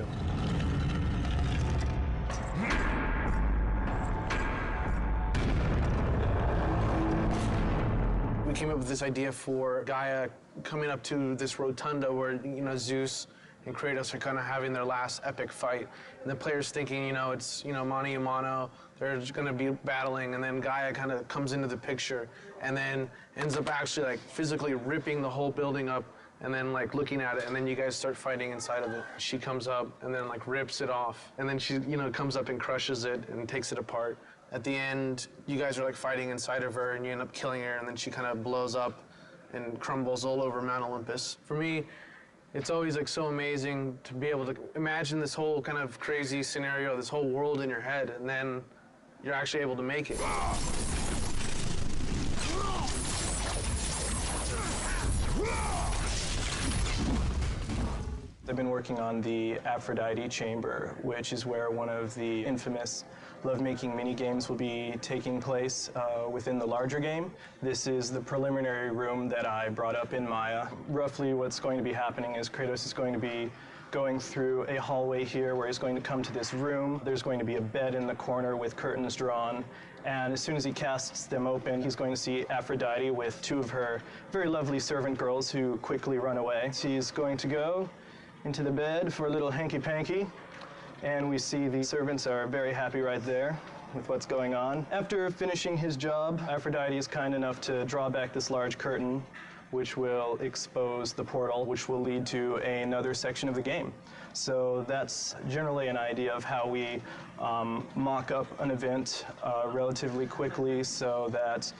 We came up with this idea for Gaia coming up to this rotunda where, you know, Zeus and Kratos are kind of having their last epic fight. And the player's thinking, you know, it's, you know, mano a mano, they're just going to be battling, and then Gaia kind of comes into the picture and then ends up actually like physically ripping the whole building up and then like looking at it, and then you guys start fighting inside of it. She comes up and then like rips it off, and then she, you know, comes up and crushes it and takes it apart. At the end, you guys are like fighting inside of her, and you end up killing her, and then she kind of blows up and crumbles all over Mount Olympus. For me, it's always like so amazing to be able to imagine this whole kind of crazy scenario, this whole world in your head, and then you're actually able to make it. I've been working on the Aphrodite Chamber, which is where one of the infamous lovemaking mini-games will be taking place within the larger game. This is the preliminary room that I brought up in Maya. Roughly what's going to be happening is Kratos is going to be going through a hallway here where he's going to come to this room. There's going to be a bed in the corner with curtains drawn, and as soon as he casts them open, he's going to see Aphrodite with two of her very lovely servant girls who quickly run away. She's going to go into the bed for a little hanky-panky. And we see the servants are very happy right there with what's going on. After finishing his job, Aphrodite is kind enough to draw back this large curtain, which will expose the portal, which will lead to another section of the game. So that's generally an idea of how we mock up an event relatively quickly so that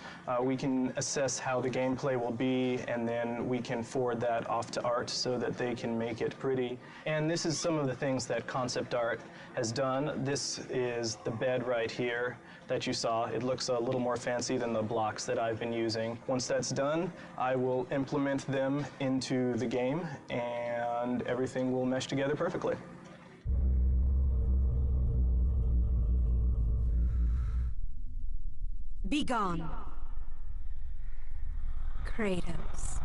we can assess how the gameplay will be, and then we can forward that off to art so that they can make it pretty. And this is some of the things that concept art has done. This is the bed right here that you saw. It looks a little more fancy than the blocks that I've been using. Once that's done, I will implement them into the game and everything will mesh together perfectly. Be gone, Kratos.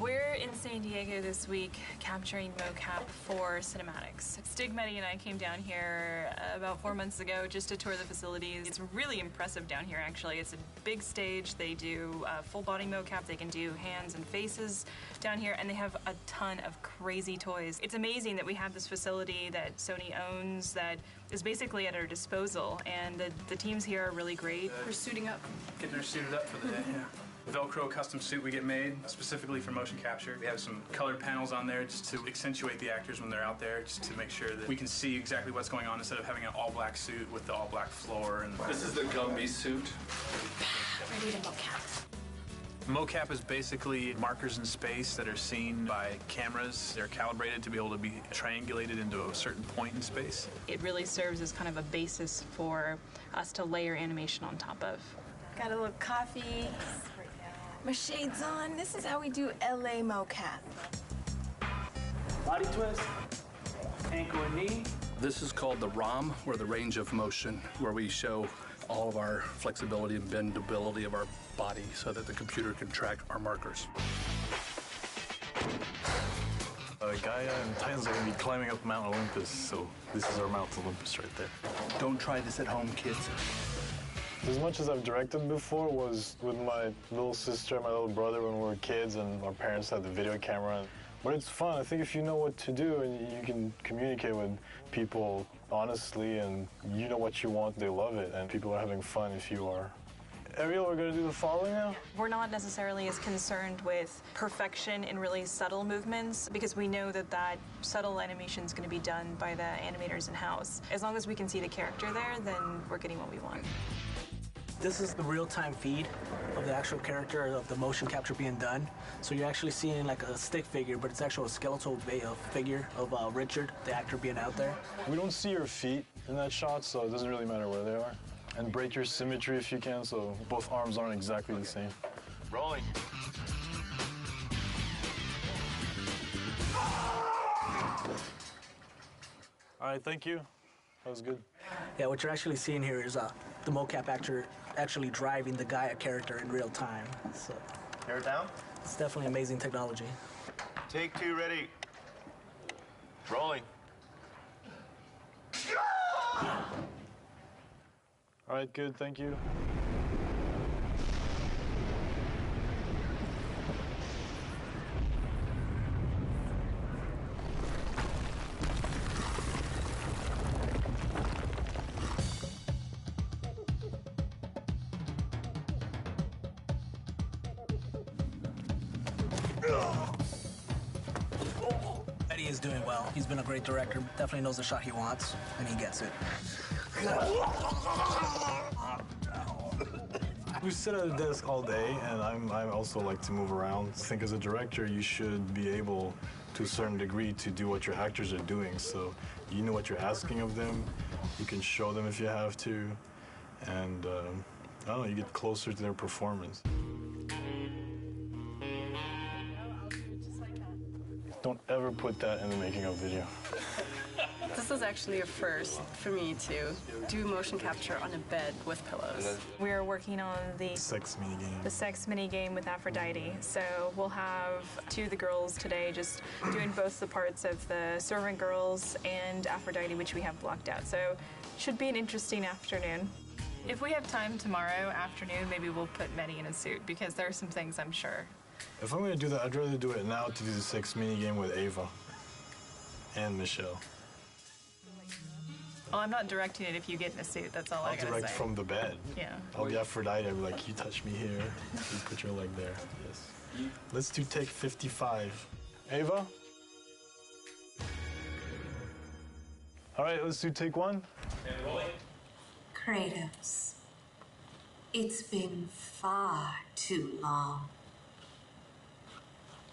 We're in San Diego this week capturing mocap for cinematics. Stig Meddy and I came down here about 4 months ago just to tour the facilities. It's really impressive down here, actually. It's a big stage. They do full body mocap. They can do hands and faces down here, and they have a ton of crazy toys. It's amazing that we have this facility that Sony owns that is basically at our disposal, and the teams here are really great. We're suiting up. Getting her suited up for the day, yeah. Velcro custom suit we get made specifically for motion capture. We have some colored panels on there just to accentuate the actors when they're out there, just to make sure that we can see exactly what's going on instead of having an all-black suit with the all-black floor. And this is the Gumby suit. Ready to mocap. Mocap is basically markers in space that are seen by cameras. They're calibrated to be able to be triangulated into a certain point in space. It really serves as kind of a basis for us to layer animation on top of. Got a little coffee. My shades on. This is how we do LA mocap. Body twist, ankle and knee. This is called the ROM, or the range of motion, where we show all of our flexibility and bendability of our body so that the computer can track our markers. Gaia and Titans are going to be climbing up Mount Olympus, so this is our Mount Olympus right there. Don't try this at home, kids. As much as I've directed before was with my little sister and my little brother when we were kids, and our parents had the video camera. But it's fun. I think if you know what to do and you can communicate with people honestly and you know what you want, they love it. And people are having fun if you are. Ariel, we're going to do the following now? We're not necessarily as concerned with perfection in really subtle movements because we know that that subtle animation is going to be done by the animators in-house. As long as we can see the character there, then we're getting what we want. This is the real-time feed of the actual character of the motion capture being done. So you're actually seeing like a stick figure, but it's actually a skeletal figure of Richard, the actor, being out there. We don't see your feet in that shot, so it doesn't really matter where they are. And break your symmetry if you can, so both arms aren't exactly the same. Rolling. All right, thank you. That was good. Yeah, what you're actually seeing here is the mocap actor actually driving the Gaia character in real time. So, Air down. It's definitely amazing technology. Take two, ready. Rolling. All right, good, thank you. Eddie is doing well. He's been a great director. Definitely knows the shot he wants, and he gets it. We sit at a desk all day, and I also like to move around. I think as a director, you should be able, to a certain degree, to do what your actors are doing. So you know what you're asking of them. You can show them if you have to, and I don't know, you get closer to their performance. Don't ever put that in the making of video. This is actually a first for me to do motion capture on a bed with pillows. We are working on the sex minigame. The sex minigame with Aphrodite. So we'll have two of the girls today just doing both the parts of the servant girls and Aphrodite, which we have blocked out. So should be an interesting afternoon. If we have time tomorrow afternoon, maybe we'll put Mehdi in a suit because there are some things I'm sure. If I'm gonna do that, I'd rather do it now to do the sex minigame with Ava and Michelle. Well, I'm not directing it if you get in a suit. That's all I I'll gotta direct say. from the bed. Yeah. I'll be Aphrodite. I'll be like, you touch me here. You put your leg there. Yes. Let's do take 55. Ava? All right, let's do take 1. Kratos, it's been far too long.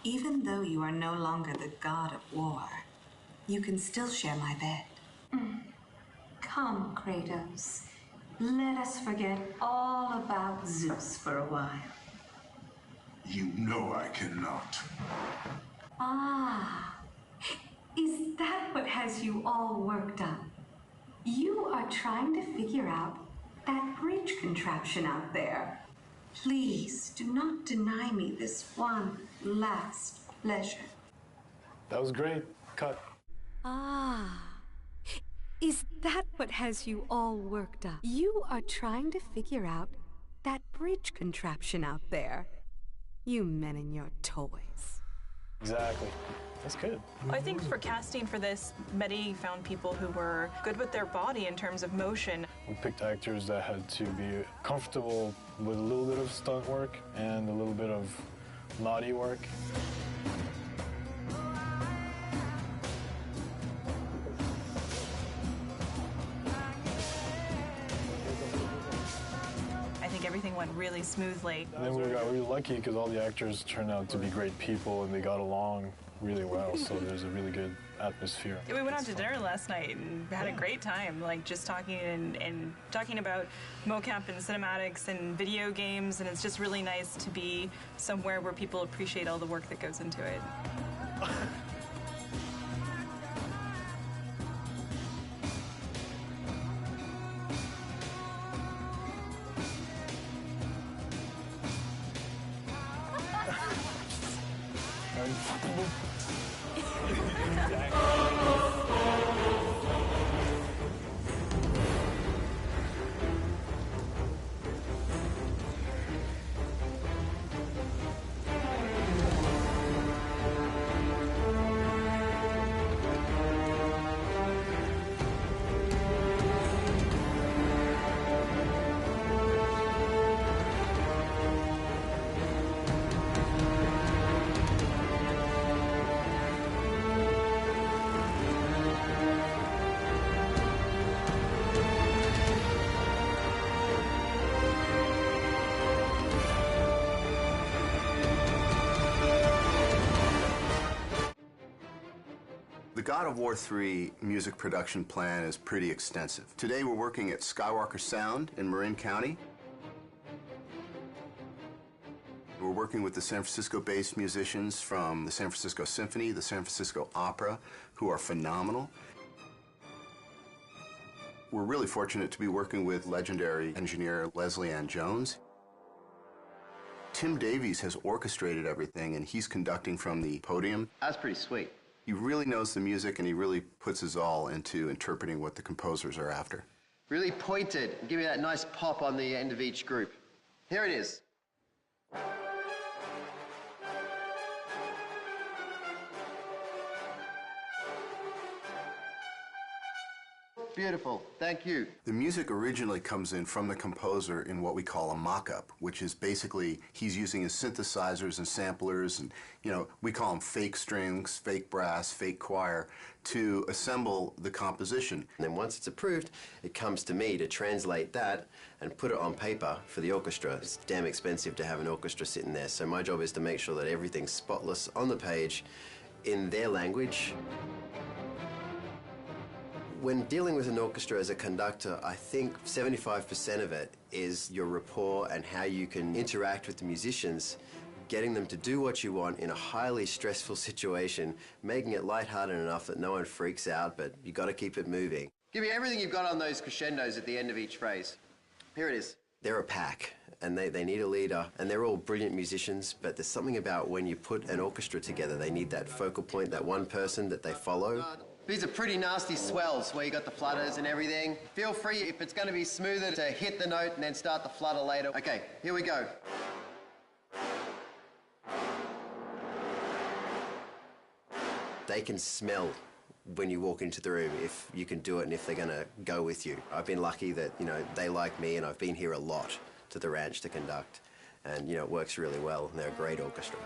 Even though you are no longer the god of war, you can still share my bed. Come, Kratos. Let us forget all about Zeus for a while. You know I cannot. Ah, is that what has you all worked up? You are trying to figure out that bridge contraption out there. Please do not deny me this one last pleasure. That was great. Cut. Ah, is that what has you all worked up? You are trying to figure out that bridge contraption out there. You men and your toys. Exactly. That's good. I think for casting for this, Mehdi found people who were good with their body in terms of motion. We picked actors that had to be comfortable with a little bit of stunt work and a little bit of naughty work. I think everything went really smoothly. And then we got really lucky because all the actors turned out to be great people and they got along really well, so there's a really good atmosphere. We went out to dinner last night and had a great time, like just talking and talking about mocap and cinematics and video games, and it's just really nice to be somewhere where people appreciate all the work that goes into it. The God of War 3 music production plan is pretty extensive. Today we're working at Skywalker Sound in Marin County. We're working with the San Francisco-based musicians from the San Francisco Symphony, the San Francisco Opera, who are phenomenal. We're really fortunate to be working with legendary engineer Leslie Ann Jones. Tim Davies has orchestrated everything, and he's conducting from the podium. That's pretty sweet. He really knows the music, and he really puts his all into interpreting what the composers are after. Really pointed, and give me that nice pop on the end of each group. Here it is. Beautiful. Thank you. The music originally comes in from the composer in what we call a mock-up, which is basically he's using his synthesizers and samplers and, we call them fake strings, fake brass, fake choir, to assemble the composition. And then once it's approved, it comes to me to translate that and put it on paper for the orchestra. It's damn expensive to have an orchestra sitting there, so my job is to make sure that everything's spotless on the page in their language. When dealing with an orchestra as a conductor, I think 75% of it is your rapport and how you can interact with the musicians, getting them to do what you want in a highly stressful situation, making it lighthearted enough that no one freaks out, but you got to keep it moving. Give me everything you've got on those crescendos at the end of each phrase. Here it is. They're a pack, and they need a leader, and they're all brilliant musicians, but there's something about when you put an orchestra together, they need that focal point, that one person that they follow. These are pretty nasty swells where you got the flutters and everything. Feel free, if it's going to be smoother, to hit the note and then start the flutter later. Okay, here we go. They can smell when you walk into the room if you can do it and if they're going to go with you. I've been lucky that, they like me, and I've been here a lot to the ranch to conduct. And, it works really well, and they're a great orchestra.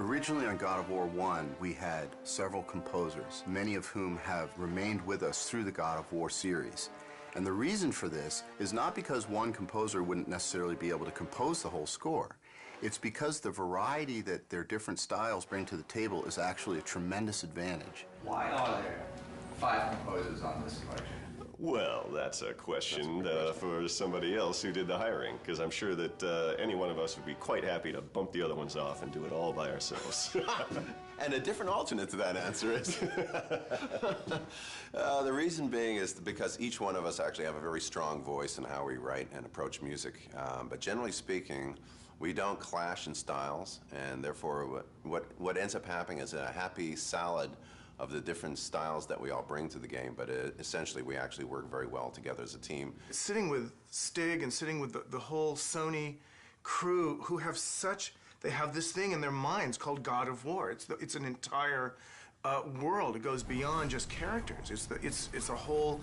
Originally on God of War 1, we had several composers, many of whom have remained with us through the God of War series. And the reason for this is not because one composer wouldn't necessarily be able to compose the whole score. It's because the variety that their different styles bring to the table is actually a tremendous advantage. Why are there 5 composers on this collection? Well, that's a question for somebody else who did the hiring, because I'm sure that any one of us would be quite happy to bump the other ones off and do it all by ourselves. And a different alternate to that answer is the reason being is because each one of us actually have a very strong voice in how we write and approach music. But generally speaking, we don't clash in styles, and therefore what ends up happening is a happy salad of the different styles that we all bring to the game, but essentially we actually work very well together as a team. Sitting with Stig and sitting with the whole Sony crew who have they have this thing in their minds called God of War. It's an entire world. It goes beyond just characters. It's a whole,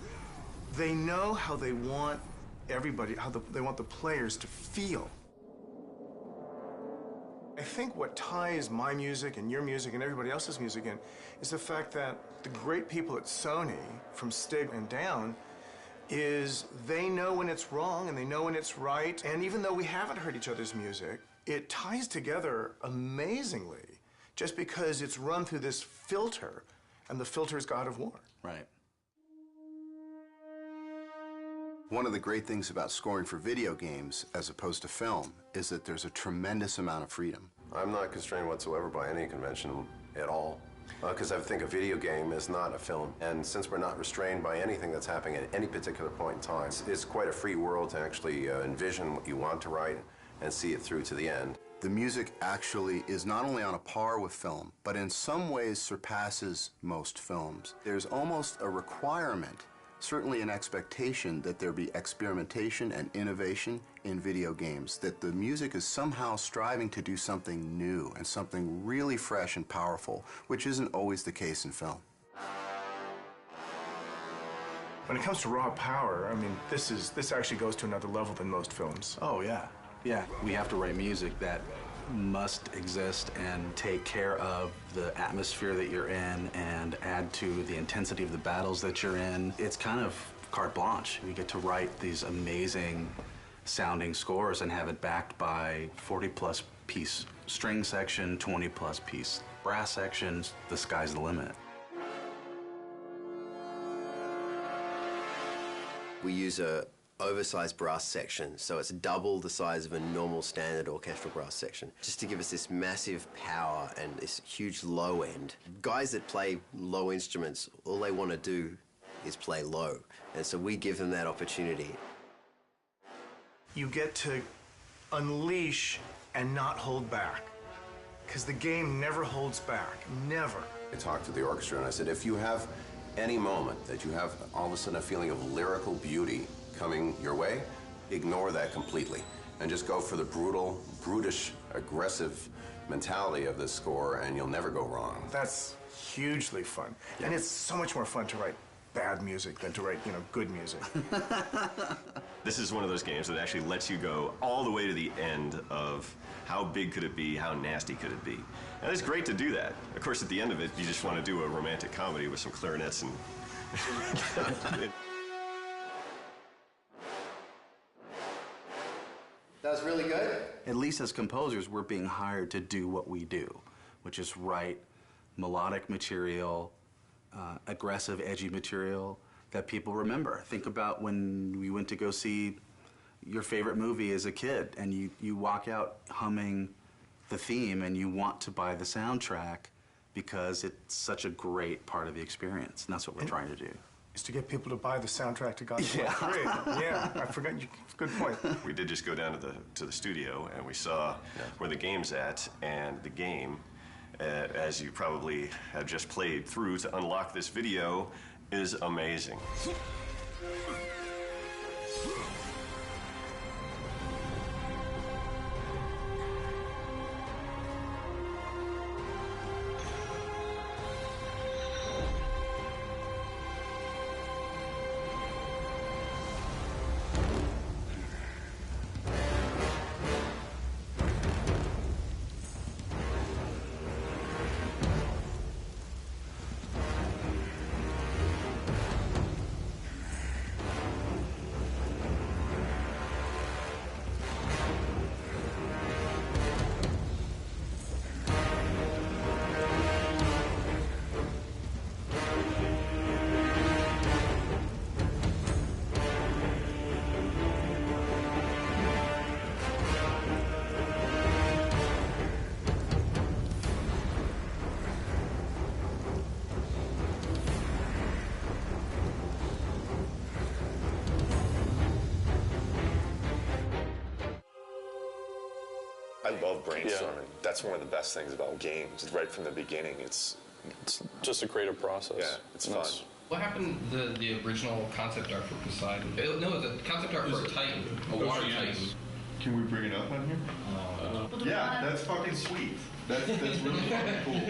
they know how they want everybody, they want the players to feel. I think what ties my music and your music and everybody else's music in is the fact that the great people at Sony, from Stig and down, is they know when it's wrong and they know when it's right. And even though we haven't heard each other's music, it ties together amazingly just because it's run through this filter, and the filter is God of War. Right. One of the great things about scoring for video games as opposed to film is that there's a tremendous amount of freedom. I'm not constrained whatsoever by any convention at all, because I think a video game is not a film. And since we're not restrained by anything that's happening at any particular point in time, it's quite a free world to actually envision what you want to write and see it through to the end. The music actually is not only on a par with film, but in some ways surpasses most films. There's almost a requirement, certainly an expectation, that there be experimentation and innovation in video games, that the music is somehow striving to do something new and something really fresh and powerful, which isn't always the case in film. When it comes to raw power, I mean, this actually goes to another level than most films. Oh, yeah. Yeah, we have to write music that must exist and take care of the atmosphere that you're in and add to the intensity of the battles that you're in. It's kind of carte blanche. We get to write these amazing sounding scores and have it backed by 40-plus piece string section, 20-plus piece brass sections. The sky's the limit. We use a oversized brass section, so it's double the size of a normal standard orchestral brass section, just to give us this massive power and this huge low end. Guys that play low instruments, all they want to do is play low, and so we give them that opportunity. You get to unleash and not hold back, because the game never holds back, never. I talked to the orchestra and I said, if you have any moment that you have all of a sudden a feeling of lyrical beauty coming your way, ignore that completely and just go for the brutal, brutish, aggressive mentality of this score, and you'll never go wrong. That's hugely fun. And it's so much more fun to write bad music than to write, good music. This is one of those games that actually lets you go all the way to the end of how big could it be, how nasty could it be. And it's great to do that. Of course, at the end of it, you just want to do a romantic comedy with some clarinets and... That was really good. At least as composers, we're being hired to do what we do, which is write melodic material, aggressive, edgy material that people remember. Think about when we went to go see your favorite movie as a kid, and you walk out humming the theme, and you want to buy the soundtrack because it's such a great part of the experience, and that's what we're trying to do. Is to get people to buy the soundtrack to God of War 3. Yeah, I forgot. Good point. We did just go down to the studio, and we saw where the game's at, and the game, as you probably have just played through to unlock this video, is amazing. I love brainstorming. That's one of the best things about games. Right from the beginning, it's just a creative process. Yeah, it's fun. What happened to the original concept art for Poseidon? No, the concept art for Titan, a water Titan. Can we bring it up on here? Yeah, that's fucking sweet. That's really fucking cool.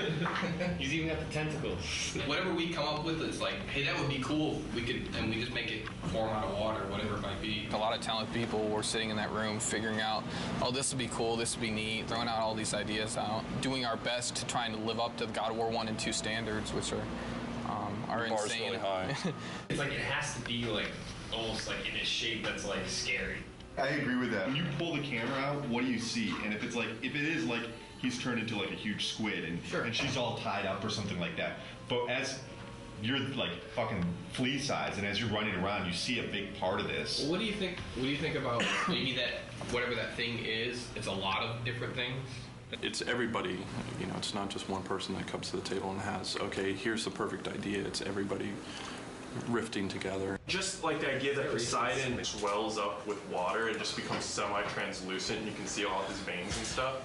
He's even got the tentacles. Whatever we come up with, it's like, hey, that would be cool. We could, and we just make it form out of water, whatever it might be. A lot of talented people were sitting in that room figuring out, oh, this would be cool, this would be neat, throwing out all these ideas out, doing our best to trying to live up to the God of War 1 and 2 standards, which are insane. Really high. It's like it has to be like almost like in a shape that's like scary. I agree with that. When you pull the camera out, what do you see? And if it is like he's turned into like a huge squid and she's all tied up or something like that. But as you're like fucking flea size, and as you're running around, you see a big part of this. What do you think? What do you think about maybe that whatever that thing is? It's a lot of different things. It's everybody, it's not just one person that comes to the table and has, okay, here's the perfect idea. It's everybody rifting together. Just like the idea that Poseidon swells up with water and just becomes semi-translucent and you can see all his veins and stuff.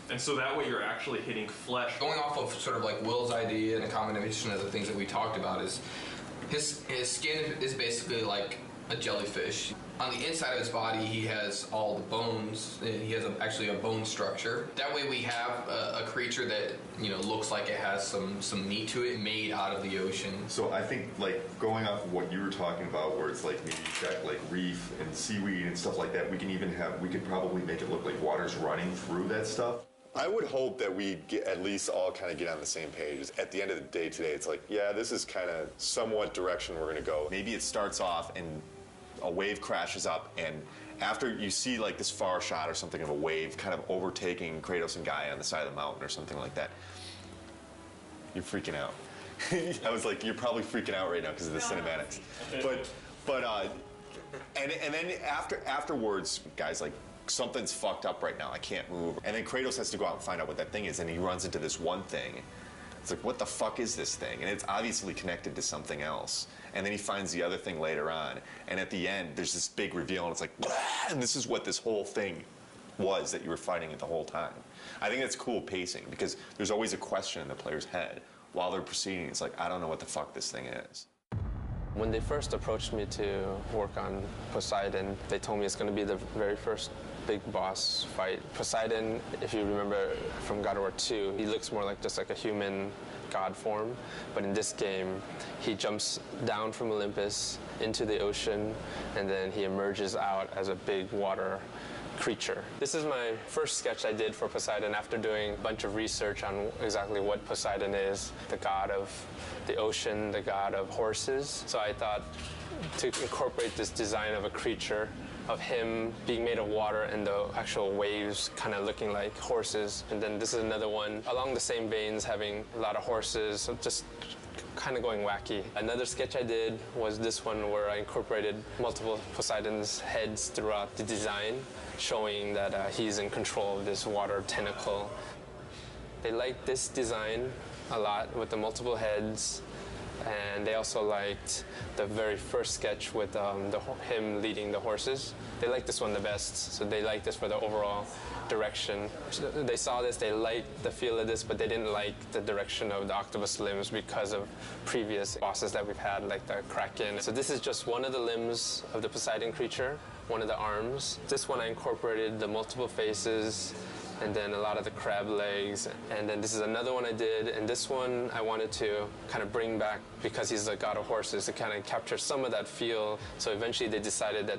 And so that way you're actually hitting flesh. Going off of sort of like Will's idea and a combination of the things that we talked about is his skin is basically like a jellyfish. On the inside of his body, he has all the bones. He has actually a bone structure. That way we have a creature that, looks like it has some meat to it, made out of the ocean. So I think, like, going off of what you were talking about, where it's like maybe you've got like reef and seaweed and stuff like that, we could probably make it look like water's running through that stuff. I would hope that we at least all kind of get on the same page. At the end of the day today, it's like, yeah, this is kind of somewhat direction we're going to go. Maybe it starts off and a wave crashes up, and after you see like this far shot or something of a wave kind of overtaking Kratos and Gaia on the side of the mountain or something like that, you're freaking out. I was like, you're probably freaking out right now because of the cinematics. And then afterwards, guys, like, something's fucked up right now. I can't move. And then Kratos has to go out and find out what that thing is, and he runs into this one thing. It's like, what the fuck is this thing? And it's obviously connected to something else. And then he finds the other thing later on. And at the end, there's this big reveal, and it's like, and this is what this whole thing was that you were fighting it the whole time. I think that's cool pacing, because there's always a question in the player's head while they're proceeding. It's like, I don't know what the fuck this thing is. When they first approached me to work on Poseidon, they told me it's going to be the very first big boss fight. Poseidon, if you remember from God of War 2, he looks more like just like a human god form, but in this game, he jumps down from Olympus into the ocean, and then he emerges out as a big water creature. This is my first sketch I did for Poseidon after doing a bunch of research on exactly what Poseidon is, the god of the ocean, the god of horses. So I thought to incorporate this design of a creature, of him being made of water and the actual waves kind of looking like horses. And then this is another one along the same veins, having a lot of horses, so just kind of going wacky. Another sketch I did was this one where I incorporated multiple Poseidon's heads throughout the design, showing that he's in control of this water tentacle. They liked this design a lot with the multiple heads, and they also liked the very first sketch with him leading the horses. They liked this one the best, so they liked this for the overall direction. They saw this, they liked the feel of this, but they didn't like the direction of the octopus limbs because of previous bosses that we've had, like the Kraken. So this is just one of the limbs of the Poseidon creature, one of the arms. This one I incorporated the multiple faces, and then a lot of the crab legs. And then this is another one I did, and this one I wanted to kind of bring back because he's a god of horses to kind of capture some of that feel. So eventually they decided that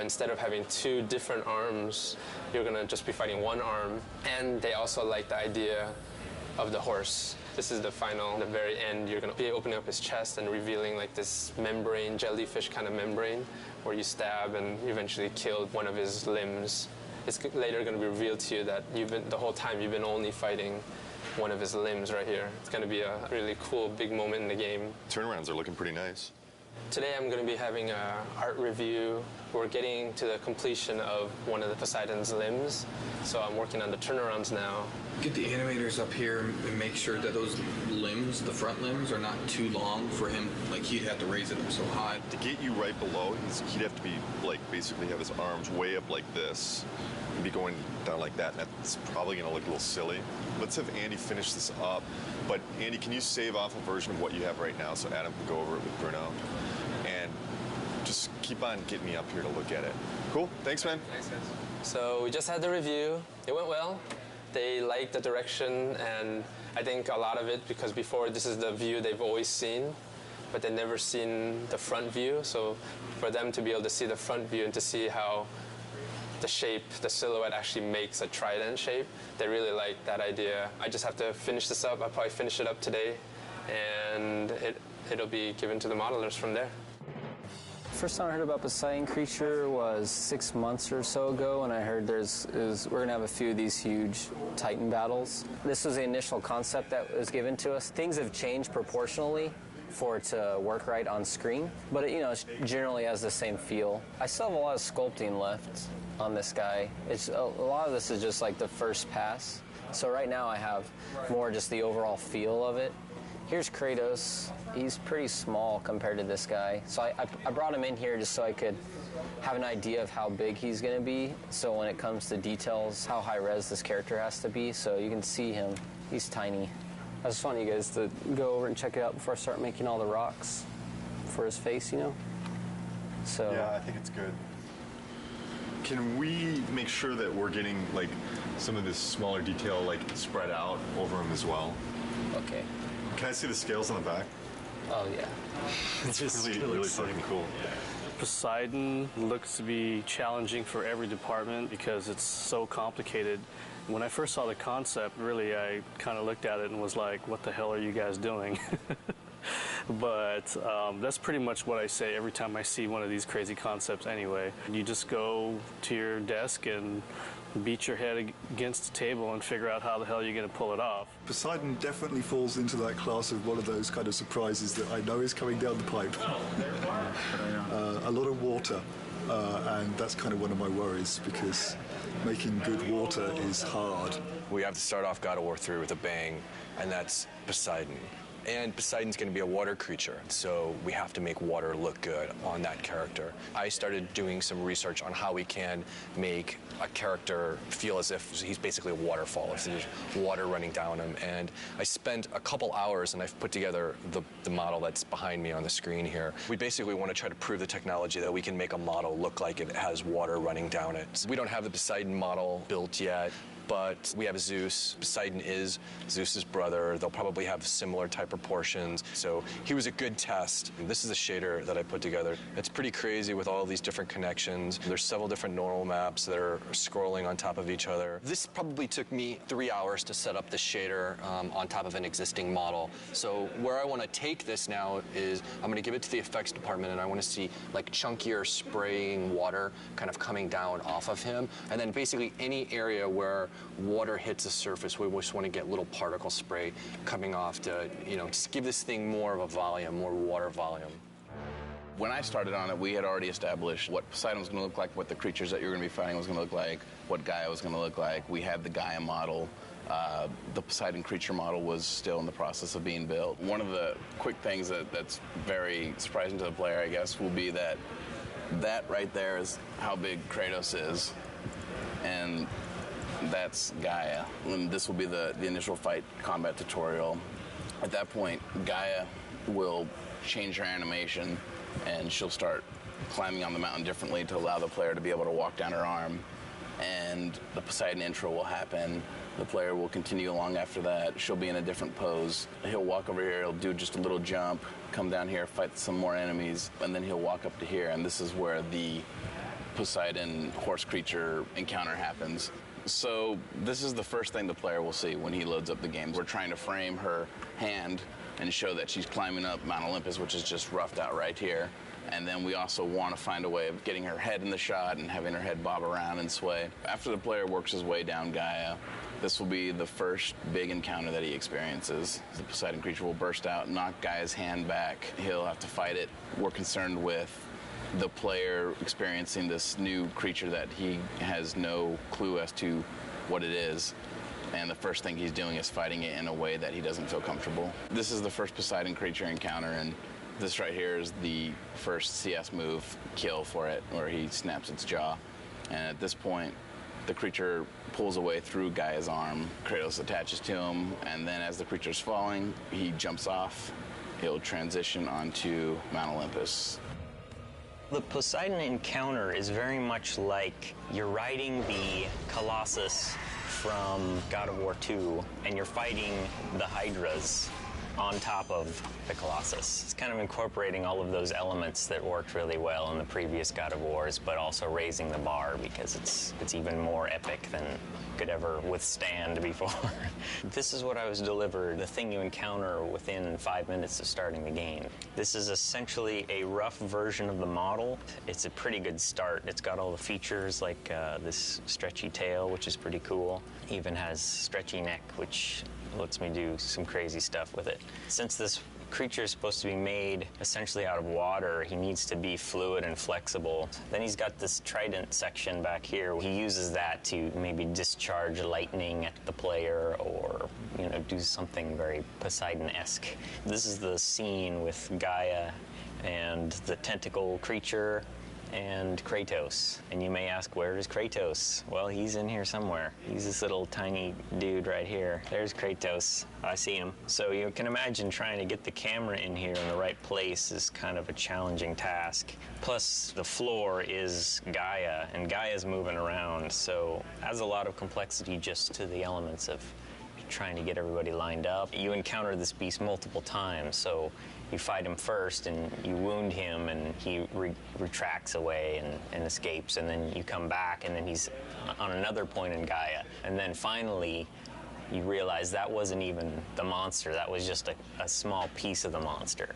instead of having two different arms, you're gonna just be fighting one arm. And they also like the idea of the horse. This is the final, the very end, you're gonna be opening up his chest and revealing like this membrane, jellyfish kind of membrane, where you stab and eventually kill one of his limbs. It's later going to be revealed to you that the whole time you've been only fighting one of his limbs right here. It's going to be a really cool, big moment in the game. Turnarounds are looking pretty nice. Today I'm going to be having an art review. We're getting to the completion of one of the Poseidon's limbs, so I'm working on the turnarounds now. Get the animators up here and make sure that those limbs, the front limbs, are not too long for him. Like, he'd have to raise it up so high. To get you right below, he'd have to be, like, basically have his arms way up like this and be going down like that, and that's probably going to look a little silly. Let's have Andy finish this up. But, Andy, can you save off a version of what you have right now so Adam can go over it with Bruno? And just keep on getting me up here to look at it. Cool. Thanks, man. Thanks, guys. So we just had the review. It went well. They liked the direction, and I think a lot of it because before this is the view they've always seen, but they've never seen the front view. So for them to be able to see the front view and to see how the shape, the silhouette actually makes a trident shape, they really like that idea. I just have to finish this up. I'll probably finish it up today, and it'll be given to the modelers from there. First time I heard about Poseidon creature was 6 months or so ago, and I heard we're going to have a few of these huge Titan battles. This was the initial concept that was given to us. Things have changed proportionally for it to work right on screen, but it generally has the same feel. I still have a lot of sculpting left on this guy. A lot of this is just like the first pass. So right now I have more just the overall feel of it. Here's Kratos. He's pretty small compared to this guy. So I brought him in here just so I could have an idea of how big he's going to be. So when it comes to details, how high res this character has to be. So you can see him. He's tiny. I just want you guys to go over and check it out before I start making all the rocks for his face, So yeah, I think it's good. Can we make sure that we're getting like some of this smaller detail like spread out over him as well? Okay. Can I see the scales on the back? Oh, yeah. It's really fucking cool. Poseidon looks to be challenging for every department because it's so complicated. When I first saw the concept, really, I kind of looked at it and was like, what the hell are you guys doing? But that's pretty much what I say every time I see one of these crazy concepts anyway. You just go to your desk and beat your head against the table and figure out how the hell you're going to pull it off. Poseidon definitely falls into that class of one of those kind of surprises that I know is coming down the pipe. A lot of water, and that's kind of one of my worries because making good water is hard. We have to start off God of War 3 with a bang, and that's Poseidon. And Poseidon's going to be a water creature, so we have to make water look good on that character. I started doing some research on how we can make a character feel as if he's basically a waterfall, if there's water running down him. And I spent a couple hours, and I've put together the model that's behind me on the screen here. We basically want to try to prove the technology that we can make a model look like it has water running down it. So we don't have the Poseidon model built yet, but we have Zeus. Poseidon is Zeus's brother. They'll probably have similar type proportions. So he was a good test. This is a shader that I put together. It's pretty crazy with all these different connections. There's several different neural maps that are scrolling on top of each other. This probably took me 3 hours to set up the shader on top of an existing model. So where I want to take this now is I'm going to give it to the effects department, and I want to see like chunkier spraying water kind of coming down off of him. And then basically any area where water hits the surface, we just want to get little particle spray coming off to, just give this thing more of a volume, more water volume. When I started on it, we had already established what Poseidon was going to look like, what the creatures that you're going to be fighting was going to look like, what Gaia was going to look like. We had the Gaia model. The Poseidon creature model was still in the process of being built. One of the quick things that's very surprising to the player, I guess, will be that right there is how big Kratos is. And that's Gaia. And this will be the initial fight combat tutorial. At that point, Gaia will change her animation, and she'll start climbing on the mountain differently to allow the player to be able to walk down her arm. And the Poseidon intro will happen. The player will continue along after that. She'll be in a different pose. He'll walk over here, he'll do just a little jump, come down here, fight some more enemies, and then he'll walk up to here, and this is where the Poseidon horse creature encounter happens. So this is the first thing the player will see when he loads up the game. We're trying to frame her hand and show that she's climbing up Mount Olympus, which is just roughed out right here. And then we also want to find a way of getting her head in the shot and having her head bob around and sway. After the player works his way down Gaia, this will be the first big encounter that he experiences. The Poseidon creature will burst out, knock Gaia's hand back. He'll have to fight it. We're concerned with the player experiencing this new creature that he has no clue as to what it is. And the first thing he's doing is fighting it in a way that he doesn't feel comfortable. This is the first Poseidon creature encounter, and this right here is the first CS move kill for it, where he snaps its jaw. And at this point, the creature pulls away through Gaia's arm. Kratos attaches to him, and then as the creature's falling, he jumps off. He'll transition onto Mount Olympus. The Poseidon encounter is very much like you're riding the Colossus from God of War 2, and you're fighting the Hydras on top of the Colossus. It's kind of incorporating all of those elements that worked really well in the previous God of Wars, but also raising the bar because it's even more epic than could ever withstand before. This is what I was delivered, the thing you encounter within 5 minutes of starting the game. This is essentially a rough version of the model. It's a pretty good start. It's got all the features like this stretchy tail, which is pretty cool. Even has stretchy neck, which lets me do some crazy stuff with it. Since this creature is supposed to be made essentially out of water, he needs to be fluid and flexible. Then he's got this trident section back here. He uses that to maybe discharge lightning at the player or, do something very Poseidon-esque. This is the scene with Gaia and the tentacle creature and Kratos. And you may ask, where is Kratos? Well, he's in here somewhere. He's this little tiny dude right here. There's Kratos. I see him. So you can imagine trying to get the camera in here in the right place is kind of a challenging task. Plus, the floor is Gaia, and Gaia's moving around, so adds a lot of complexity just to the elements of trying to get everybody lined up. You encounter this beast multiple times, so you fight him first and you wound him and he retracts away and escapes, and then you come back and then he's on another point in Gaia. And then finally you realize that wasn't even the monster, that was just a small piece of the monster.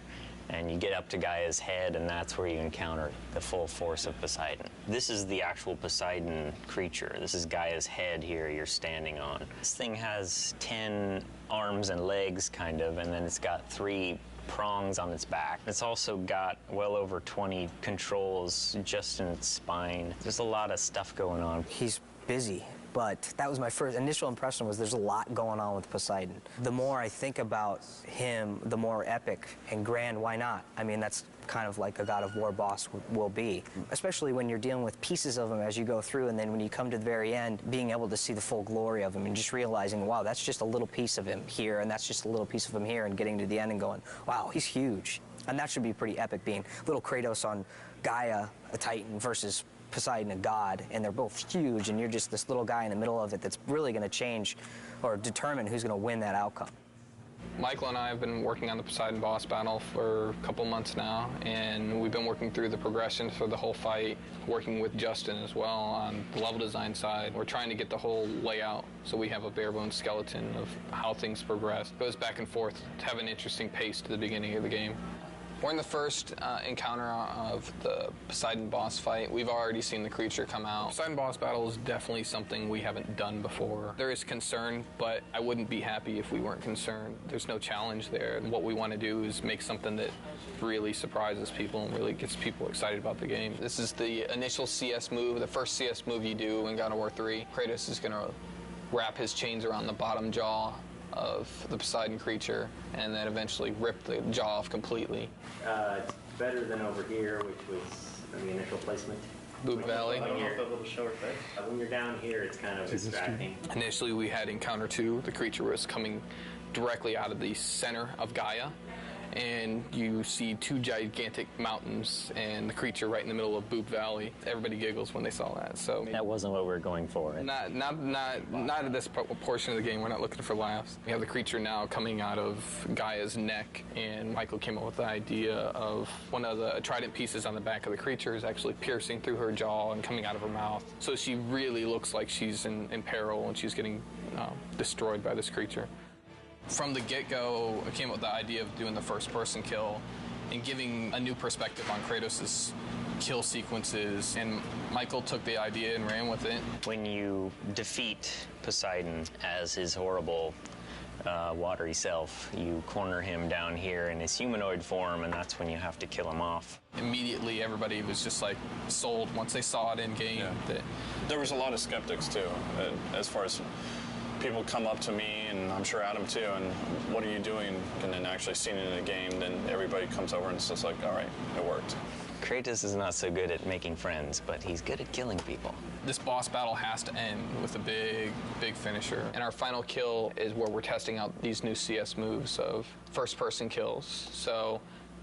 And you get up to Gaia's head, and that's where you encounter the full force of Poseidon. This is the actual Poseidon creature. This is Gaia's head here you're standing on. This thing has 10 arms and legs, kind of, and then it's got 3 prongs on its back. It's also got well over 20 controls just in its spine. There's a lot of stuff going on. He's busy, But that was my first initial impression, was there's a lot going on with Poseidon. The more I think about him, the more epic and grand. Why not? I mean, that's kind of like a God of War boss will be, especially when you're dealing with pieces of him as you go through, and then when you come to the very end, being able to see the full glory of him and just realizing, wow, that's just a little piece of him here, and that's just a little piece of him here, and getting to the end and going, wow, he's huge. And that should be pretty epic, being little Kratos on Gaia, a Titan, versus Poseidon, a god, and they're both huge, and you're just this little guy in the middle of it that's really going to change or determine who's going to win that outcome. Michael and I have been working on the Poseidon boss battle for a couple months now, and we've been working through the progression for the whole fight, working with Justin as well on the level design side. We're trying to get the whole layout so we have a bare bones skeleton of how things progress. It goes back and forth to have an interesting pace to the beginning of the game. We're in the first encounter of the Poseidon boss fight. We've already seen the creature come out. Poseidon boss battle is definitely something we haven't done before. There is concern, but I wouldn't be happy if we weren't concerned. There's no challenge there. What we want to do is make something that really surprises people and really gets people excited about the game. This is the initial CS move, the first CS move you do in God of War 3. Kratos is going to wrap his chains around the bottom jaw of the Poseidon creature and then eventually rip the jaw off completely. It's better than over here, which was the initial placement. Boob Valley. When you're down here, it's kind of distracting. Initially, we had Encounter 2. The creature was coming directly out of the center of Gaia, and you see two gigantic mountains and the creature right in the middle of Boob Valley. Everybody giggles when they saw that. So that wasn't what we were going for. Not at this portion of the game. We're not looking for laughs. We have the creature now coming out of Gaia's neck, and Michael came up with the idea of one of the trident pieces on the back of the creature is actually piercing through her jaw and coming out of her mouth. So she really looks like she's in peril and she's getting destroyed by this creature. From the get-go, I came up with the idea of doing the first-person kill and giving a new perspective on Kratos' kill sequences, and Michael took the idea and ran with it. When you defeat Poseidon as his horrible watery self, you corner him down here in his humanoid form, and that's when you have to kill him off. Immediately, everybody was just like sold once they saw it in game. Yeah. There was a lot of skeptics too, as far as people come up to me, and I'm sure Adam too, and what are you doing? And then actually seeing it in a game, then everybody comes over and it's just like, all right, it worked. Kratos is not so good at making friends, but he's good at killing people. This boss battle has to end with a big, big finisher. And our final kill is where we're testing out these new CS moves of first-person kills. So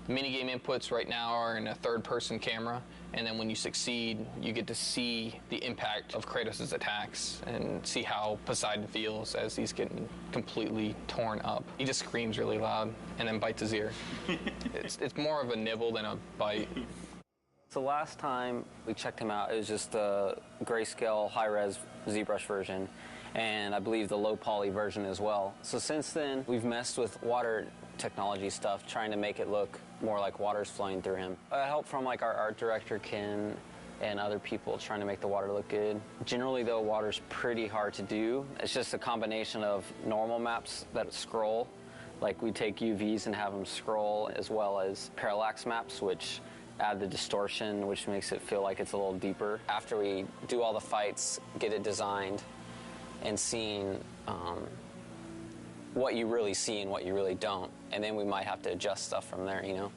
the minigame inputs right now are in a third-person camera, and then when you succeed, you get to see the impact of Kratos' attacks and see how Poseidon feels as he's getting completely torn up. He just screams really loud and then bites his ear. It's more of a nibble than a bite. So last time we checked him out, it was just the grayscale high-res ZBrush version, and I believe the low poly version as well. So since then, we've messed with water technology stuff, trying to make it look more like water's flowing through him. Help from like our art director, Ken, and other people trying to make the water look good. Generally though, water's pretty hard to do. It's just a combination of normal maps that scroll, like we take UVs and have them scroll, as well as parallax maps, which add the distortion, which makes it feel like it's a little deeper. After we do all the fights, get it designed, and seeing what you really see and what you really don't, and then we might have to adjust stuff from there, you know?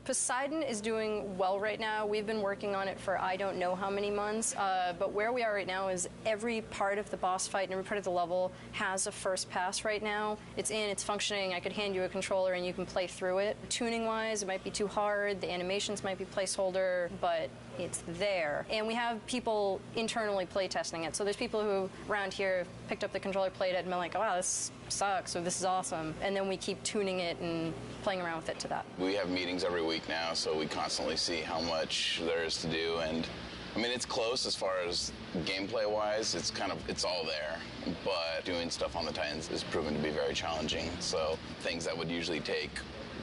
Poseidon is doing well right now. We've been working on it for I don't know how many months, but where we are right now is every part of the boss fight and every part of the level has a first pass right now. It's in, it's functioning. I could hand you a controller and you can play through it. Tuning-wise, it might be too hard. The animations might be placeholder, but it's there. And we have people internally play testing it. So there's people who around here picked up the controller, played it, and been like, oh, wow, this sucks, or this is awesome. And then we keep tuning it and playing around with it to that. We have meetings every week now, so we constantly see how much there is to do. And I mean, it's close as far as gameplay-wise. It's all there. But doing stuff on the Titans is proven to be very challenging. So things that would usually take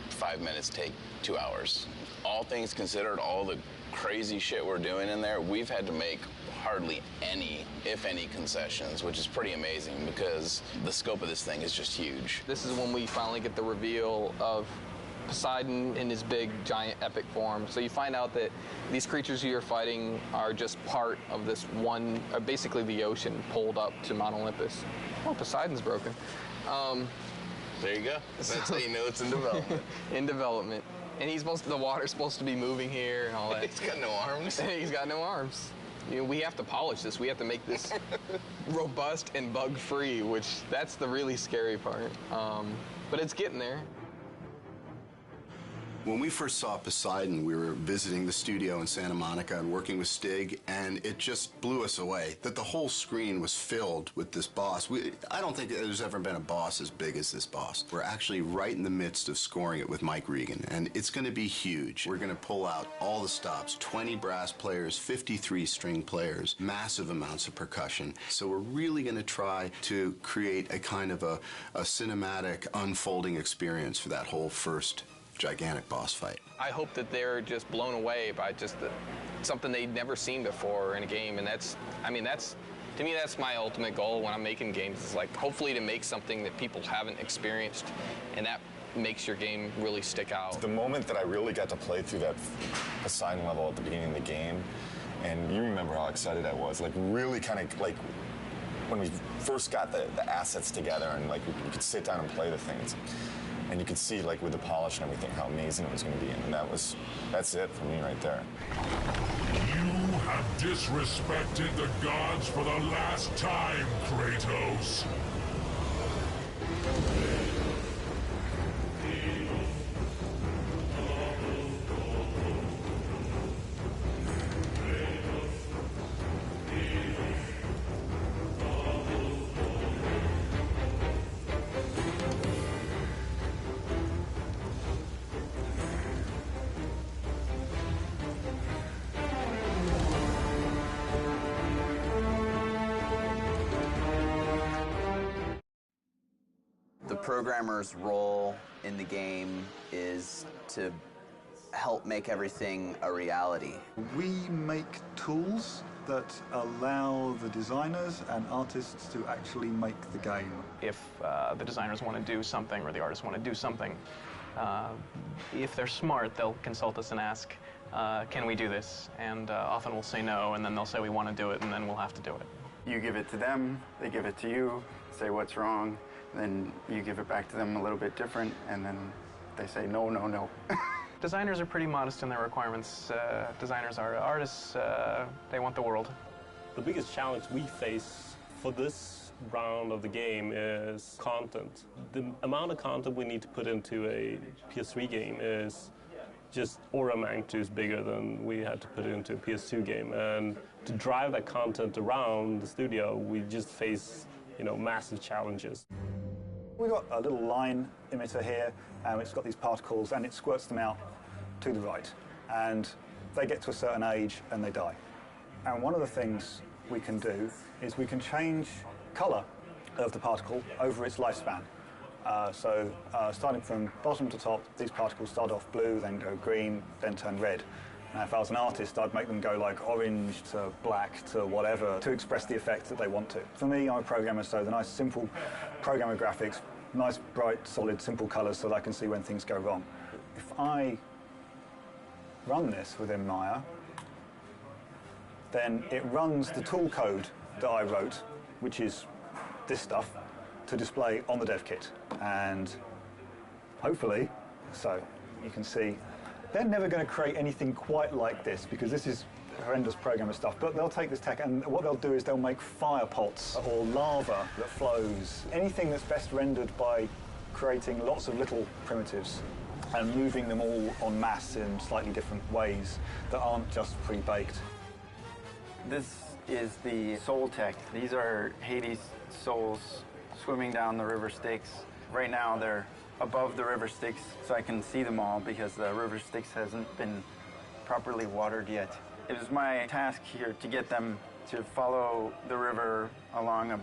5 minutes take 2 hours. All things considered, all the crazy shit we're doing in there, we've had to make hardly any, if any, concessions, which is pretty amazing because the scope of this thing is just huge. This is when we finally get the reveal of Poseidon in his big, giant, epic form. So you find out that these creatures you're fighting are just part of this one, basically the ocean pulled up to Mount Olympus. Oh, Poseidon's broken. There you go. That's how you know it's in development. In development. And the water's supposed to be moving here and all that. He's got no arms. He's got no arms. You know, we have to polish this. We have to make this robust and bug-free, which that's the really scary part. But it's getting there. When we first saw Poseidon, we were visiting the studio in Santa Monica and working with Stig, and it just blew us away that the whole screen was filled with this boss. I don't think there's ever been a boss as big as this boss. We're actually right in the midst of scoring it with Mike Regan, and it's going to be huge. We're going to pull out all the stops, 20 brass players, 53 string players, massive amounts of percussion. So we're really going to try to create a kind of a cinematic unfolding experience for that whole first gigantic boss fight. I hope that they're just blown away by just something they'd never seen before in a game, and to me, that's my ultimate goal when I'm making games, is like hopefully to make something that people haven't experienced, and that makes your game really stick out. The moment that I really got to play through that Poseidon level at the beginning of the game, and you remember how excited I was, like really kind of like when we first got the assets together and like we could sit down and play the things. And you could see, like, with the polish and everything, how amazing it was going to be. And that's it for me right there. You have disrespected the gods for the last time, Kratos. The programmer's role in the game is to help make everything a reality. We make tools that allow the designers and artists to actually make the game. If the designers want to do something or the artists want to do something, if they're smart, they'll consult us and ask, can we do this? And often we'll say no, and then they'll say we want to do it, and then we'll have to do it. You give it to them, they give it to you, say what's wrong, then you give it back to them a little bit different, and then they say no, no, no. Designers are pretty modest in their requirements. Designers are artists. They want the world. The biggest challenge we face for this round of the game is content. The amount of content we need to put into a PS3 game is just order of magnitude bigger than we had to put into a PS2 game. And to drive that content around the studio, we just face, massive challenges. We've got a little line emitter here, and it's got these particles, and it squirts them out to the right. And they get to a certain age, and they die. And one of the things we can do is we can change colour of the particle over its lifespan. Starting from bottom to top, these particles start off blue, then go green, then turn red. Now, if I was an artist, I'd make them go like orange to black to whatever to express the effect that they want to. For me, I'm a programmer, so the nice, simple programmer graphics, nice, bright, solid, simple colours so that I can see when things go wrong. If I run this within Maya, then it runs the tool code that I wrote, which is this stuff, to display on the dev kit. And hopefully, so you can see, they're never going to create anything quite like this because this is horrendous programmer stuff, but they'll take this tech and what they'll do is they'll make fire pots or lava that flows. Anything that's best rendered by creating lots of little primitives and moving them all en masse in slightly different ways that aren't just pre-baked. This is the soul tech. These are Hades souls swimming down the river Styx. Right now they're above the river Styx, so I can see them all because the river Styx hasn't been properly watered yet. It was my task here to get them to follow the river along a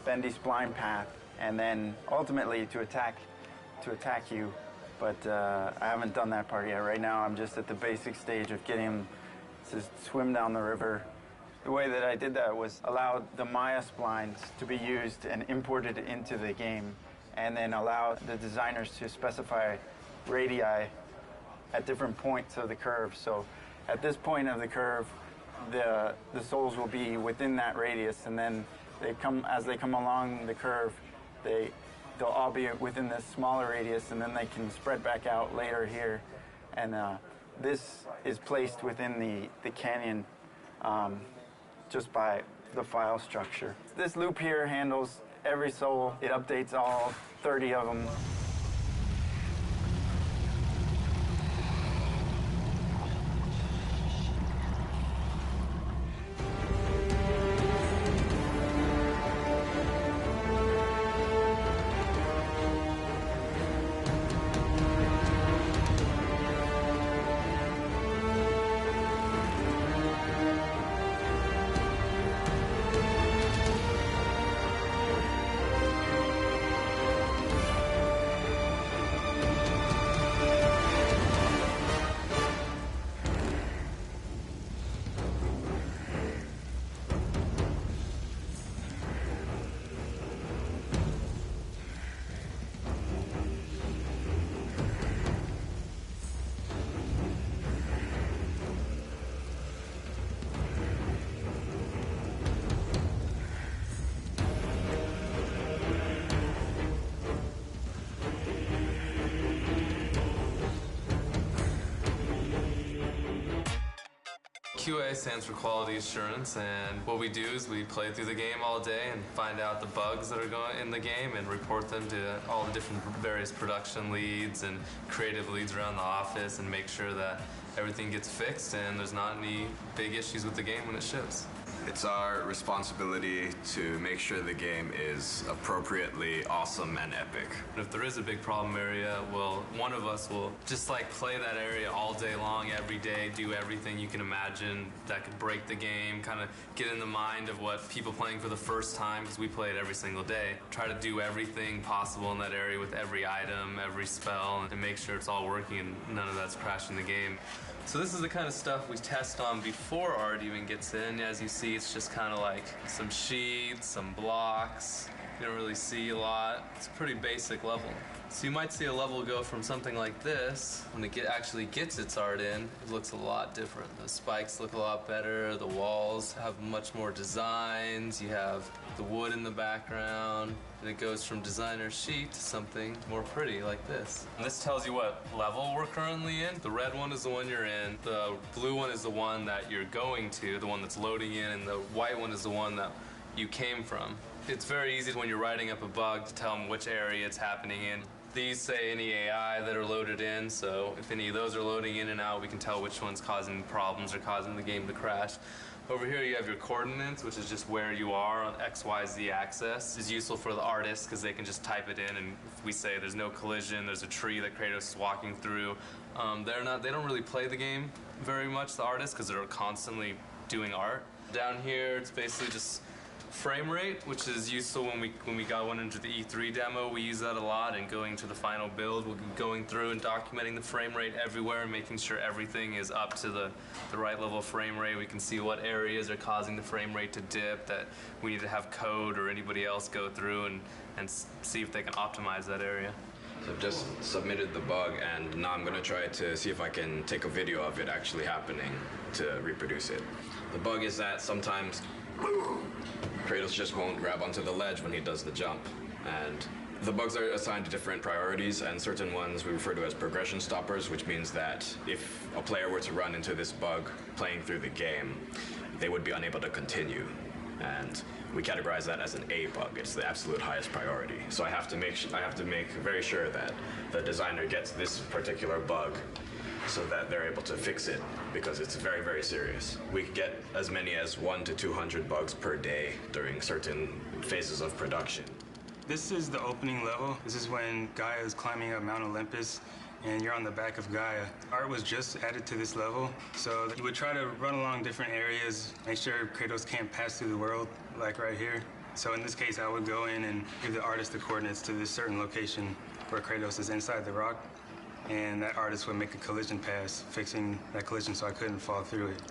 bendy spline path and then ultimately to attack you. But I haven't done that part yet. Right now I'm just at the basic stage of getting them to swim down the river. The way that I did that was allow the Maya splines to be used and imported into the game, and then allow the designers to specify radii at different points of the curve. So at this point of the curve, the souls will be within that radius, and then as they come along the curve, they'll all be within this smaller radius, and then they can spread back out later here. And this is placed within the canyon just by the file structure. This loop here handles every soul. It updates all 30 of them. QA stands for quality assurance, and what we do is we play through the game all day and find out the bugs that are going in the game and report them to all the different various production leads and creative leads around the office and make sure that everything gets fixed and there's not any big issues with the game when it ships. It's our responsibility to make sure the game is appropriately awesome and epic. If there is a big problem area, well, one of us will just like play that area all day long, every day, do everything you can imagine that could break the game, kind of get in the mind of what people playing for the first time, because we play it every single day. Try to do everything possible in that area with every item, every spell, and make sure it's all working and none of that's crashing the game. So this is the kind of stuff we test on before art even gets in. As you see, it's just kind of like some sheets, some blocks. You don't really see a lot. It's a pretty basic level. So you might see a level go from something like this, when it actually gets its art in, it looks a lot different. The spikes look a lot better, the walls have much more designs, you have the wood in the background, and it goes from designer sheet to something more pretty like this. And this tells you what level we're currently in. The red one is the one you're in, the blue one is the one that you're going to, the one that's loading in, and the white one is the one that you came from. It's very easy when you're writing up a bug to tell them which area it's happening in. These say any AI that are loaded in, so if any of those are loading in and out, we can tell which one's causing problems or causing the game to crash. Over here you have your coordinates, which is just where you are on XYZ axis. It's useful for the artists because they can just type it in, and if we say there's no collision, there's a tree that Kratos is walking through. They don't really play the game very much, the artists, because they're constantly doing art. Down here, it's basically just frame rate, which is useful when we got one into the E3 demo. We use that a lot, and going to the final build, we'll be going through and documenting the frame rate everywhere and making sure everything is up to the right level of frame rate. We can see what areas are causing the frame rate to dip that we need to have code or anybody else go through and see if they can optimize that area. So I've just submitted the bug, and now I'm going to try to see if I can take a video of it actually happening to reproduce it. The bug is that sometimes Kratos just won't grab onto the ledge when he does the jump. And the bugs are assigned to different priorities, and certain ones we refer to as progression stoppers, which means that if a player were to run into this bug playing through the game, they would be unable to continue. And we categorize that as an A bug. It's the absolute highest priority. So I have to make very sure that the designer gets this particular bug so that they're able to fix it, because it's very, very serious. We could get as many as 100 to 200 bugs per day during certain phases of production. This is the opening level. This is when Gaia is climbing up Mount Olympus and you're on the back of Gaia. Art was just added to this level, so you would try to run along different areas, make sure Kratos can't pass through the world, like right here. So in this case, I would go in and give the artist the coordinates to this certain location where Kratos is inside the rock, and that artist would make a collision pass, fixing that collision so I couldn't fall through it.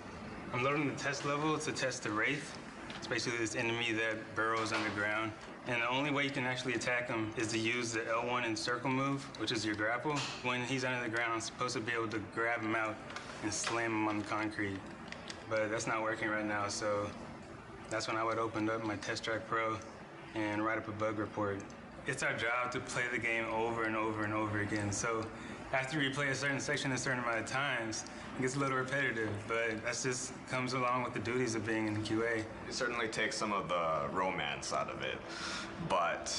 I'm loading the test level to test the Wraith. It's basically this enemy that burrows underground. And the only way you can actually attack him is to use the L1 and circle move, which is your grapple. When he's under the ground, I'm supposed to be able to grab him out and slam him on the concrete. But that's not working right now, so that's when I would open up my Test Track Pro and write up a bug report. It's our job to play the game over and over and over again. So after you play a certain section a certain amount of times, it gets a little repetitive, but that just comes along with the duties of being in the QA. It certainly takes some of the romance out of it, but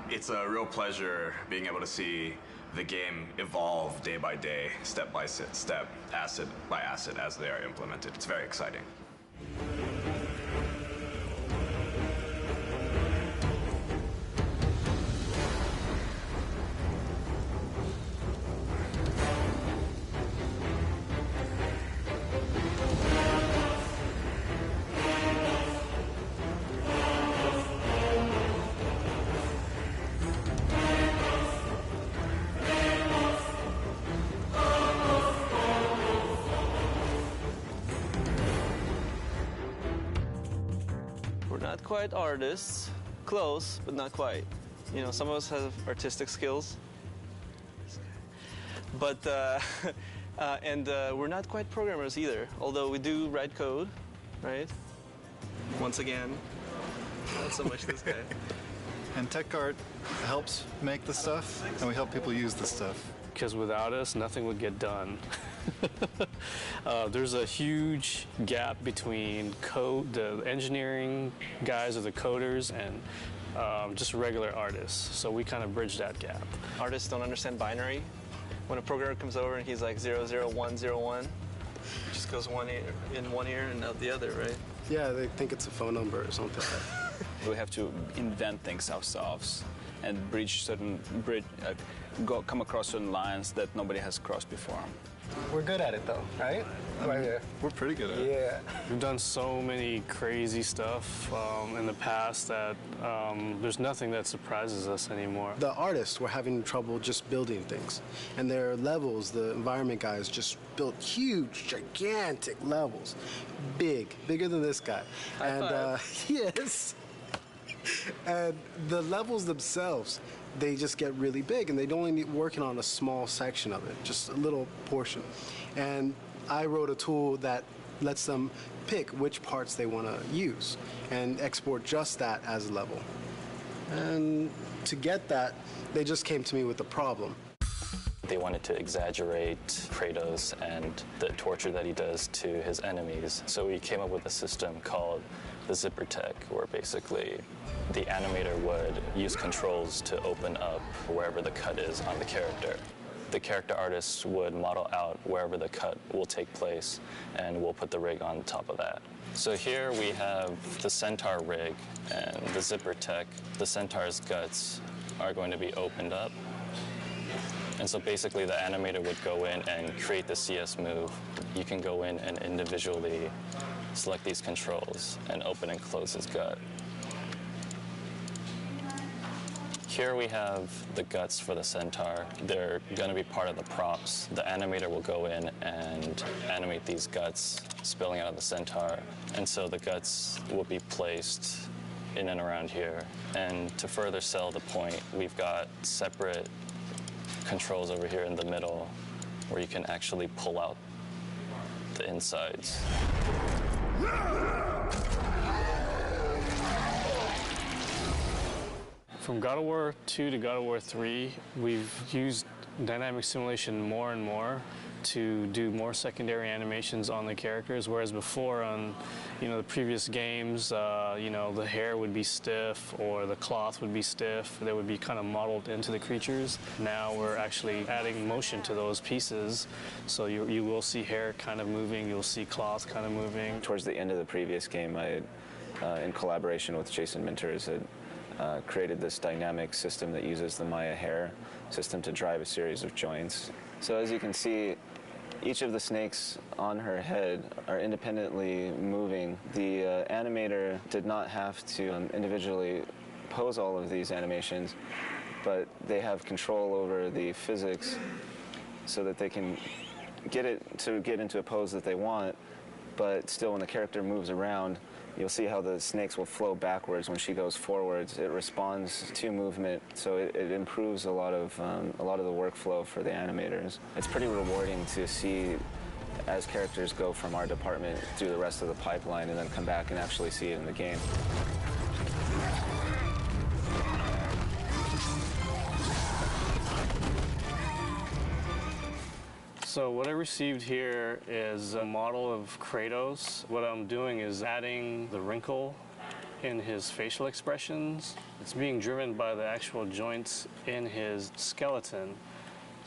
it's a real pleasure being able to see the game evolve day by day, step by step, asset by asset as they are implemented. It's very exciting. Not quite artists, close, but not quite. You know, some of us have artistic skills, but we're not quite programmers either. Although we do write code, right? Once again, not so much this guy. And Tech Art helps make the stuff, and we help people use the stuff. Because without us, nothing would get done. There's a huge gap between the engineering guys or the coders and just regular artists. So we kind of bridge that gap. Artists don't understand binary. When a programmer comes over and he's like 00101, it just goes one ear in one ear and out the other, right? Yeah, they think it's a phone number or something. We have to invent things ourselves and come across certain lines that nobody has crossed before. We're good at it though, right? Right here. We're pretty good at it. Yeah. We've done so many crazy stuff in the past that there's nothing that surprises us anymore. The artists were having trouble just building things. And their levels, the environment guys just built huge, gigantic levels. Bigger than this guy. Yes. And the levels themselves, they just get really big, and they'd only be working on a small section of it, just a little portion. And I wrote a tool that lets them pick which parts they want to use and export just that as a level. And to get that, they just came to me with a problem. They wanted to exaggerate Kratos and the torture that he does to his enemies. So we came up with a system called the Zipper Tech, where basically the animator would use controls to open up wherever the cut is on the character. The character artists would model out wherever the cut will take place, and we'll put the rig on top of that. So here we have the Centaur rig and the Zipper Tech. The Centaur's guts are going to be opened up. And so basically the animator would go in and create the CS move. You can go in and individually select these controls and open and close his gut. Here we have the guts for the Centaur. They're going to be part of the props. The animator will go in and animate these guts spilling out of the Centaur. And so the guts will be placed in and around here. And to further sell the point, we've got separate controls over here in the middle where you can actually pull out the insides. From God of War 2 to God of War 3, we've used dynamic simulation more and more to do more secondary animations on the characters, whereas before on the previous games, the hair would be stiff or the cloth would be stiff. They would be kind of modeled into the creatures. Now we're actually adding motion to those pieces, so you will see hair kind of moving, you'll see cloth kind of moving. Towards the end of the previous game, I, in collaboration with Jason Minters, had created this dynamic system that uses the Maya hair system to drive a series of joints. So as you can see, each of the snakes on her head are independently moving. The animator did not have to individually pose all of these animations, but they have control over the physics so that they can get it to get into a pose that they want but still when the character moves around, you'll see how the snakes will flow backwards when she goes forwards. It responds to movement, so it improves a lot of the workflow for the animators. It's pretty rewarding to see as characters go from our department through the rest of the pipeline and then come back and actually see it in the game. So what I received here is a model of Kratos. What I'm doing is adding the wrinkle in his facial expressions. It's being driven by the actual joints in his skeleton.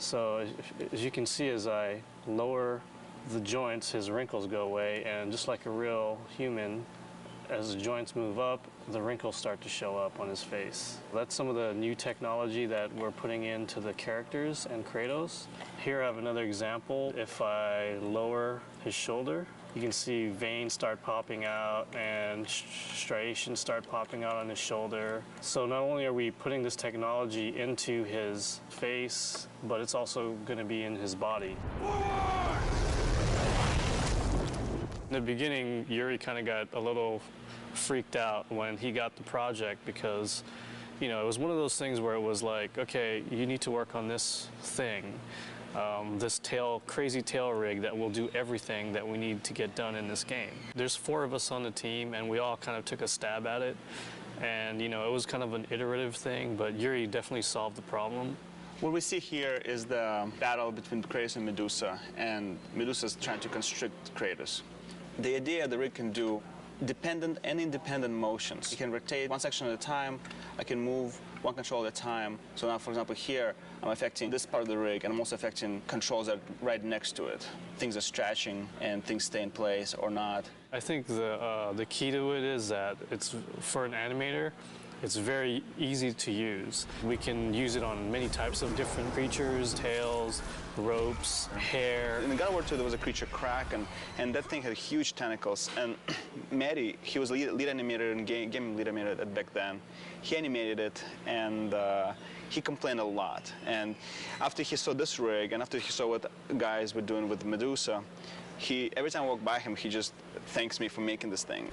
So as you can see, as I lower the joints, his wrinkles go away, and just like a real human, as the joints move up, the wrinkles start to show up on his face. That's some of the new technology that we're putting into the characters and Kratos. Here I have another example. If I lower his shoulder, you can see veins start popping out and striations start popping out on his shoulder. So not only are we putting this technology into his face, but it's also going to be in his body. In the beginning, Yuri kind of got a little freaked out when he got the project because, you know, it was one of those things where it was like, okay, you need to work on this thing, this crazy tail rig that will do everything that we need to get done in this game. There's 4 of us on the team, and we all kind of took a stab at it. And, you know, it was kind of an iterative thing, but Yuri definitely solved the problem. What we see here is the battle between Kratos and Medusa, and Medusa's trying to constrict Kratos. The idea the rig can do dependent and independent motions. You can rotate one section at a time. I can move one control at a time. So now, for example, here, I'm affecting this part of the rig, and I'm also affecting controls that are right next to it. Things are stretching, and things stay in place or not. I think the key to it is that it's, for an animator, it's very easy to use. We can use it on many types of different creatures, tails, ropes, hair. In the God of War 2, there was a creature Kraken, and that thing had huge tentacles. And Matty, he was lead animator and game lead animator back then. He animated it, and he complained a lot. And after he saw this rig, and after he saw what guys were doing with Medusa, every time I walk by him, he just thanks me for making this thing.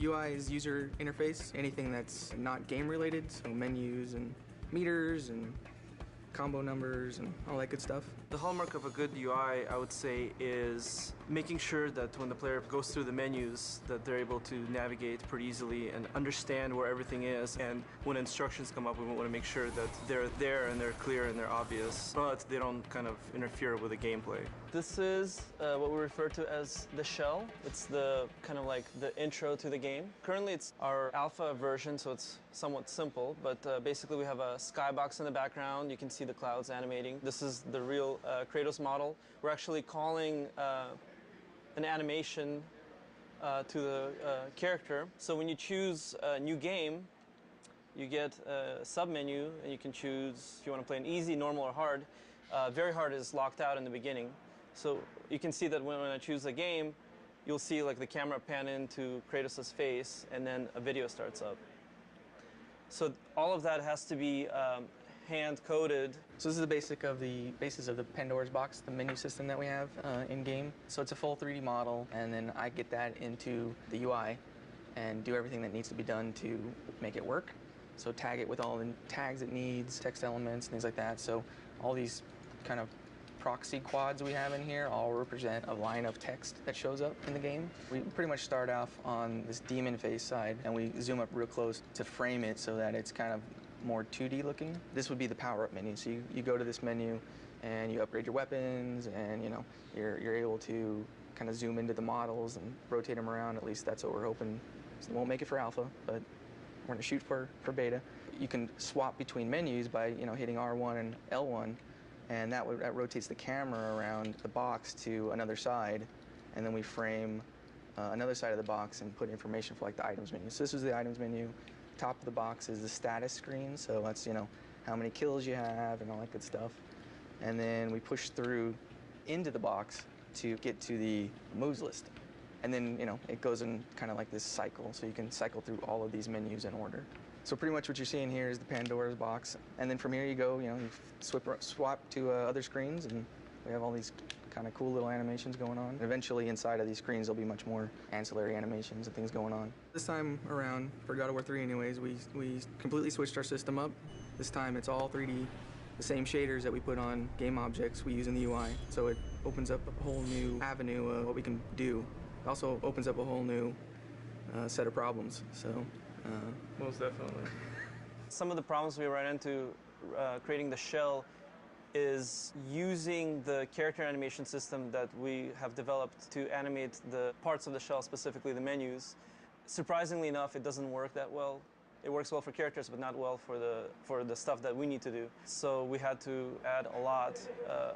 UI is user interface, anything that's not game related, so menus and meters and combo numbers and all that good stuff. The hallmark of a good UI, I would say, is making sure that when the player goes through the menus that they're able to navigate pretty easily and understand where everything is. And when instructions come up, we want to make sure that they're there and they're clear and they're obvious, but they don't kind of interfere with the gameplay. This is what we refer to as the shell. It's the kind of like the intro to the game. Currently it's our alpha version, so it's somewhat simple, but basically we have a skybox in the background. You can see the clouds animating. This is the real Kratos model. We're actually calling an animation to the character. So when you choose a new game, you get a sub-menu, and you can choose if you want to play an easy, normal, or hard. Very hard is locked out in the beginning. So you can see that when I choose a game, you'll see like the camera pan into Kratos' face, and then a video starts up. So all of that has to be hand-coded. So this is the basis of the Pandora's box, the menu system that we have in-game. So it's a full 3D model, and then I get that into the UI and do everything that needs to be done to make it work. So tag it with all the tags it needs, text elements, things like that. So all these kind of proxy quads we have in here all represent a line of text that shows up in the game. We pretty much start off on this demon face side, and we zoom up real close to frame it so that it's kind of more 2D looking. This would be the power-up menu. So you go to this menu and you upgrade your weapons, and you're able to kind of zoom into the models and rotate them around. At least that's what we're hoping. So we won't make it for alpha, but we're gonna shoot for beta. You can swap between menus by hitting R1 and L1, and that rotates the camera around the box to another side, and then we frame another side of the box and put information for like the items menu. So this is the items menu. Top of the box is the status screen, so that's, you know, how many kills you have and all that good stuff. And then we push through into the box to get to the moves list. And then, you know, it goes in kind of like this cycle, so you can cycle through all of these menus in order. So pretty much what you're seeing here is the Pandora's box. And then from here you go, you know, you swap to other screens, and we have all these kind of cool little animations going on. And eventually inside of these screens there'll be much more ancillary animations and things going on. This time around, for God of War 3 anyways, we completely switched our system up. This time it's all 3D, the same shaders that we put on game objects we use in the UI. So it opens up a whole new avenue of what we can do. It also opens up a whole new set of problems. So most definitely. Some of the problems we ran into creating the shell is using the character animation system that we have developed to animate the parts of the shell, specifically the menus. Surprisingly enough, it doesn't work that well. It works well for characters, but not well for the stuff that we need to do. So we had to add a lot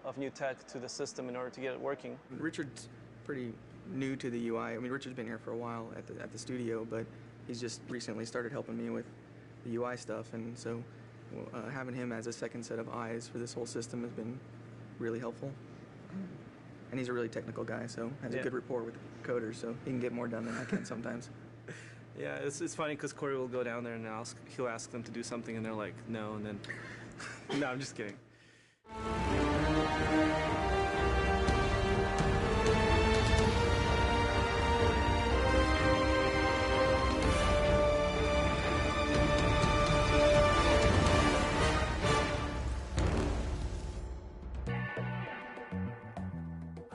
of new tech to the system in order to get it working. Richard's pretty new to the UI. I mean, Richard's been here for a while at the studio, but he's just recently started helping me with the UI stuff, and so having him as a second set of eyes for this whole system has been really helpful. And he's a really technical guy, so has a good rapport with the coders, so he can get more done than I can sometimes. Yeah, it's funny because Corey will go down there and he'll ask them to do something, and they're like, no, and then... No, I'm just kidding.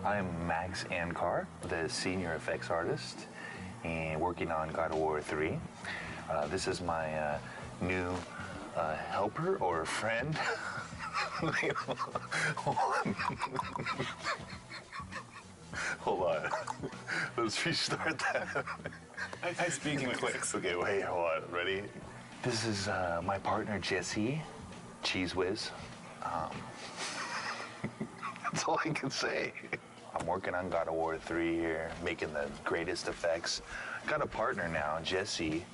I'm Max Ankar, the senior effects artist, and working on God of War 3. This is my new helper or friend. Hold on. Let's restart that. I'm speaking quick. Okay, wait, hold on. Ready? This is my partner, Jesse, Cheese Whiz. That's all I can say. I'm working on God of War 3 here, making the greatest effects. Got a partner now, Jesse.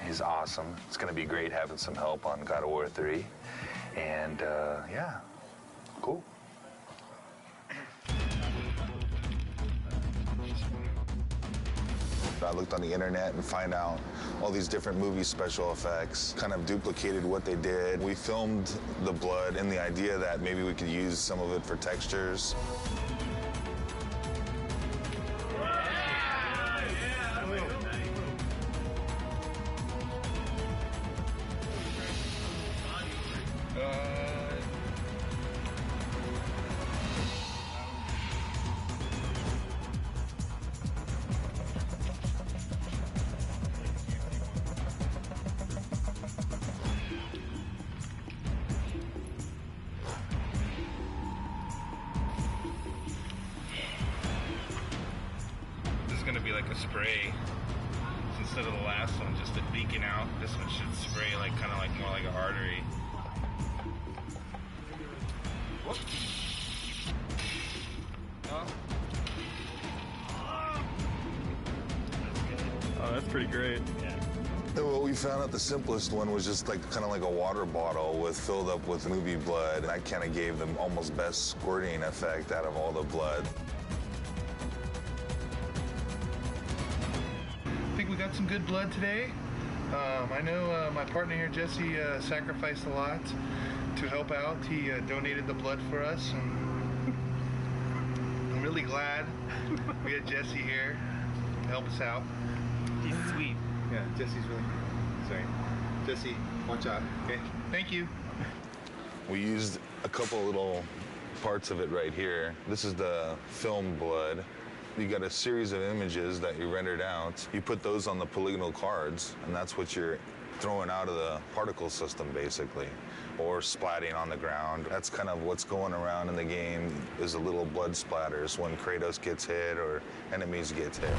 He's awesome. It's gonna be great having some help on God of War 3. And yeah, cool. I looked on the internet and find out all these different movie special effects, kind of duplicated what they did. We filmed the blood and the idea that maybe we could use some of it for textures. Gonna be like a spray. So instead of the last one just leaking out, this one should spray like kind of like more like an artery. Oh, that's pretty great. Yeah. Well, we found out the simplest one was just like kind of like a water bottle filled up with movie blood, and that kind of gave them almost best squirting effect out of all the blood. I think we got some good blood today. I know my partner here, Jesse, sacrificed a lot to help out. He donated the blood for us, and I'm really glad we had Jesse here to help us out. He's sweet. Yeah, Jesse's really... Sorry. Jesse, watch out, okay? Thank you. We used a couple little parts of it right here. This is the film blood. You got a series of images that you rendered out. You put those on the polygonal cards, and that's what you're throwing out of the particle system, basically, or splatting on the ground. That's kind of what's going around in the game, is the little blood splatters when Kratos gets hit or enemies get hit.